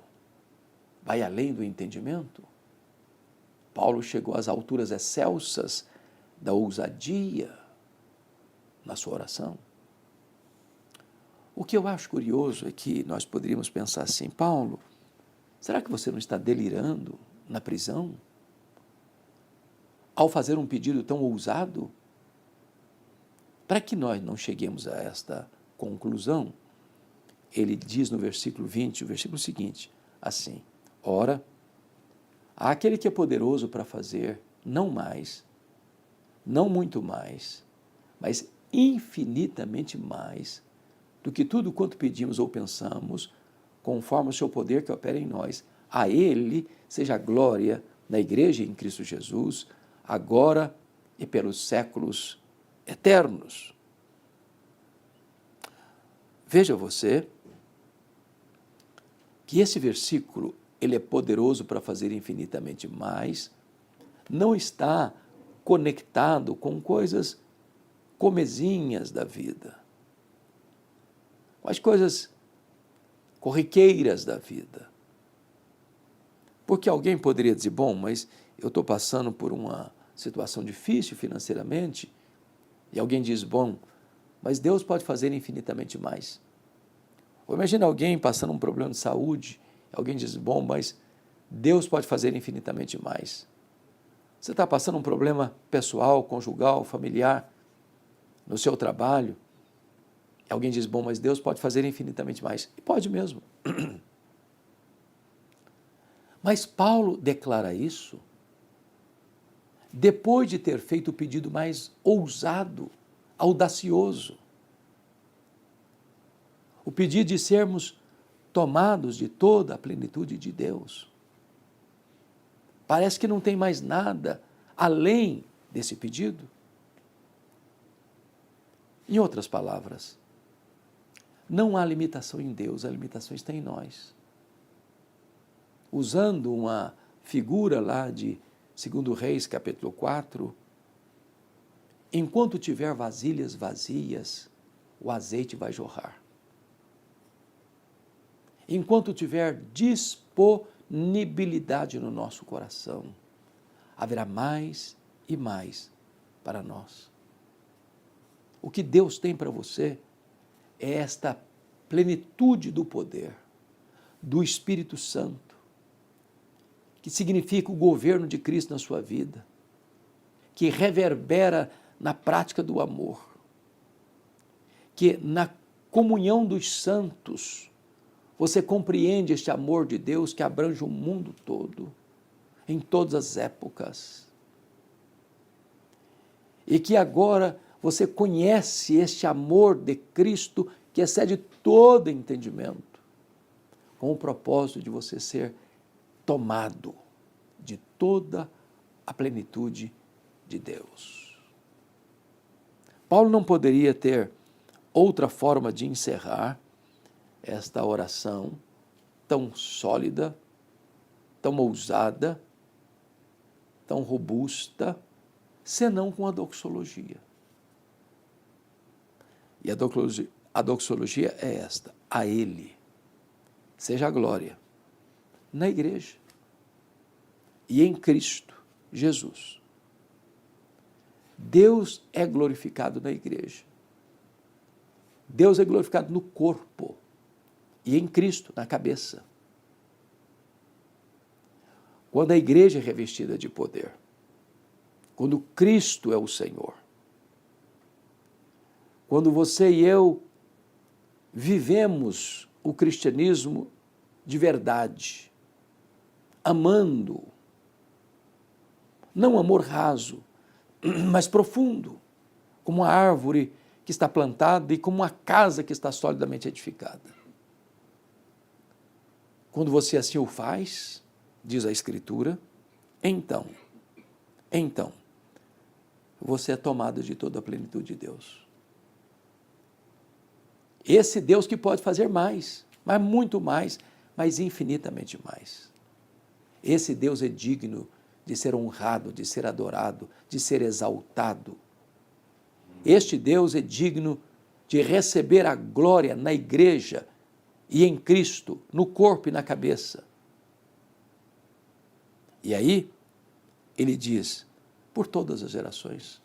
vai além do entendimento. Paulo chegou às alturas excelsas da ousadia na sua oração. O que eu acho curioso é que nós poderíamos pensar assim: Paulo, será que você não está delirando na prisão ao fazer um pedido tão ousado? Para que nós não cheguemos a esta conclusão, ele diz no versículo 20, o versículo seguinte, assim: ora, há aquele que é poderoso para fazer não mais, não muito mais, mas infinitamente mais do que tudo quanto pedimos ou pensamos, conforme o seu poder que opera em nós. A Ele seja a glória na Igreja e em Cristo Jesus, agora e pelos séculos eternos. Veja você que esse versículo, ele é poderoso para fazer infinitamente mais, não está conectado com coisas comezinhas da vida, com as coisas corriqueiras da vida. Porque alguém poderia dizer: bom, mas eu estou passando por uma situação difícil financeiramente, e alguém diz: bom, mas Deus pode fazer infinitamente mais. Ou imagina alguém passando um problema de saúde, e alguém diz: bom, mas Deus pode fazer infinitamente mais. Você está passando um problema pessoal, conjugal, familiar, no seu trabalho, e alguém diz: bom, mas Deus pode fazer infinitamente mais. E pode mesmo. Mas Paulo declara isso depois de ter feito o pedido mais ousado, audacioso. O pedido de sermos tomados de toda a plenitude de Deus. Parece que não tem mais nada além desse pedido. Em outras palavras, não há limitação em Deus, a limitação está em nós. Usando uma figura lá de 2 Reis, capítulo 4, enquanto tiver vasilhas vazias, o azeite vai jorrar. Enquanto tiver disponibilidade no nosso coração, haverá mais e mais para nós. O que Deus tem para você é esta plenitude do poder, do Espírito Santo, que significa o governo de Cristo na sua vida, que reverbera na prática do amor, que na comunhão dos santos você compreende este amor de Deus que abrange o mundo todo, em todas as épocas, e que agora você conhece este amor de Cristo que excede todo entendimento, com o propósito de você ser tomado de toda a plenitude de Deus. Paulo não poderia ter outra forma de encerrar esta oração tão sólida, tão ousada, tão robusta, senão com a doxologia. E a doxologia é esta: a Ele seja a glória na igreja e em Cristo Jesus. Deus é glorificado na igreja. Deus é glorificado no corpo e em Cristo, na cabeça. Quando a igreja é revestida de poder, quando Cristo é o Senhor, quando você e eu vivemos o cristianismo de verdade, amando, não amor raso, mas profundo, como uma árvore que está plantada e como uma casa que está solidamente edificada. Quando você assim o faz, diz a Escritura, então, você é tomado de toda a plenitude de Deus. Esse Deus que pode fazer mais, mas muito mais, mas infinitamente mais. Esse Deus é digno de ser honrado, de ser adorado, de ser exaltado. Este Deus é digno de receber a glória na igreja e em Cristo, no corpo e na cabeça. E aí, ele diz, por todas as gerações.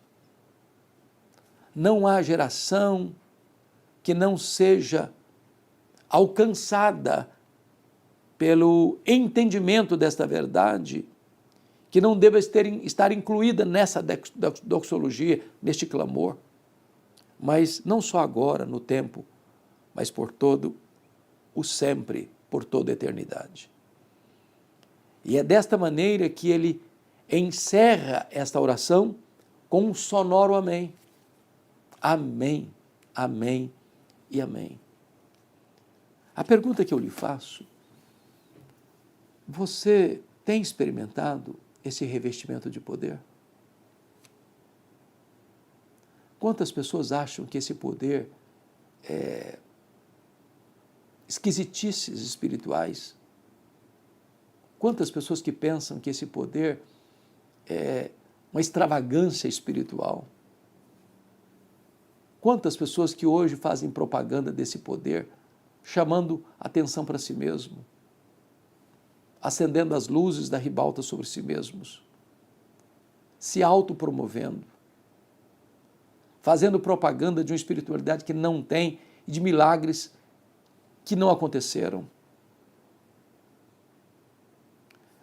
Não há geração que não seja alcançada pelo entendimento desta verdade, que não deva estar incluída nessa doxologia, neste clamor, mas não só agora, no tempo, mas por todo o sempre, por toda a eternidade. E é desta maneira que ele encerra esta oração com um sonoro amém. Amém, amém e amém. A pergunta que eu lhe faço: você tem experimentado esse revestimento de poder? Quantas pessoas acham que esse poder é esquisitices espirituais? Quantas pessoas que pensam que esse poder é uma extravagância espiritual? Quantas pessoas que hoje fazem propaganda desse poder, chamando atenção para si mesmo, acendendo as luzes da ribalta sobre si mesmos, se autopromovendo, fazendo propaganda de uma espiritualidade que não tem e de milagres que não aconteceram.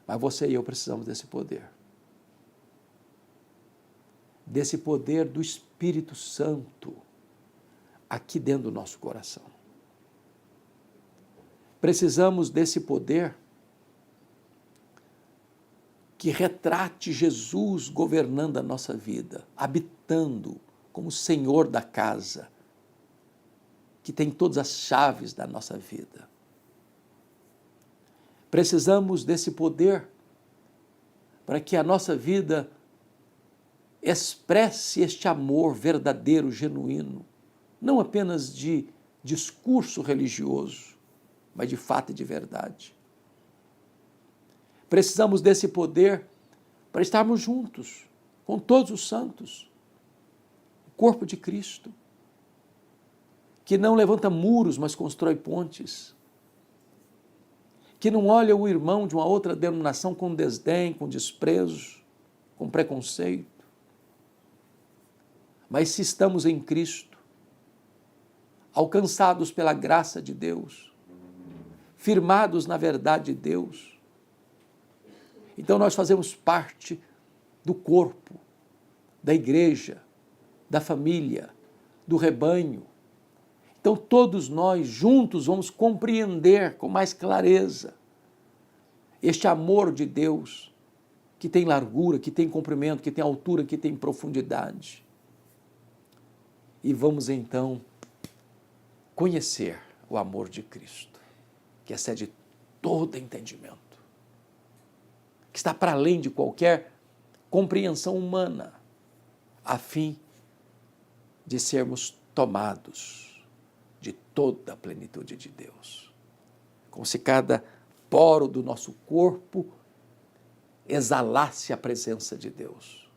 Mas você e eu precisamos desse poder. Desse poder do Espírito Santo aqui dentro do nosso coração. Precisamos desse poder que retrate Jesus governando a nossa vida, habitando como Senhor da casa, que tem todas as chaves da nossa vida. Precisamos desse poder para que a nossa vida expresse este amor verdadeiro, genuíno, não apenas de discurso religioso, mas de fato e de verdade. Precisamos desse poder para estarmos juntos com todos os santos, o corpo de Cristo, que não levanta muros, mas constrói pontes, que não olha o irmão de uma outra denominação com desdém, com desprezo, com preconceito. Mas se estamos em Cristo, alcançados pela graça de Deus, firmados na verdade de Deus, então nós fazemos parte do corpo, da igreja, da família, do rebanho. Então todos nós juntos vamos compreender com mais clareza este amor de Deus, que tem largura, que tem comprimento, que tem altura, que tem profundidade. e vamos então conhecer o amor de Cristo, que excede todo entendimento, que está para além de qualquer compreensão humana, a fim de sermos tomados de toda a plenitude de Deus. Como se cada poro do nosso corpo exalasse a presença de Deus.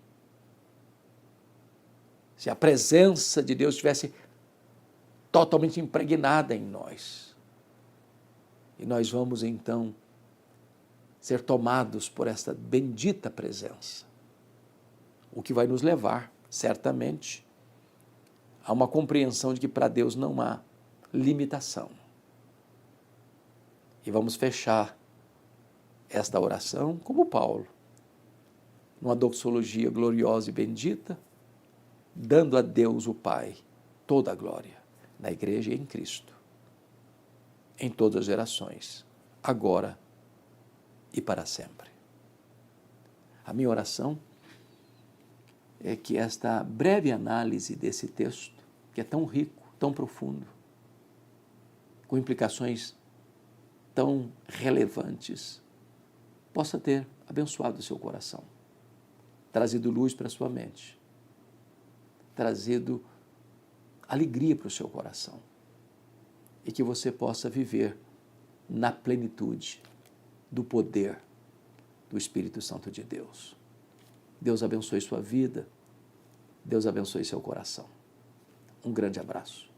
Se a presença de Deus estivesse totalmente impregnada em nós. E nós vamos então ser tomados por esta bendita presença, o que vai nos levar, certamente, a uma compreensão de que para Deus não há limitação. E vamos fechar esta oração como Paulo, numa doxologia gloriosa e bendita, dando a Deus o Pai toda a glória, na Igreja e em Cristo, em todas as gerações, agora e para sempre. A minha oração é que esta breve análise desse texto, que é tão rico, tão profundo, com implicações tão relevantes, possa ter abençoado o seu coração, trazido luz para a sua mente, trazido alegria para o seu coração, e que você possa viver na plenitude do poder do Espírito Santo de Deus. Deus abençoe sua vida, Deus abençoe seu coração. Um grande abraço.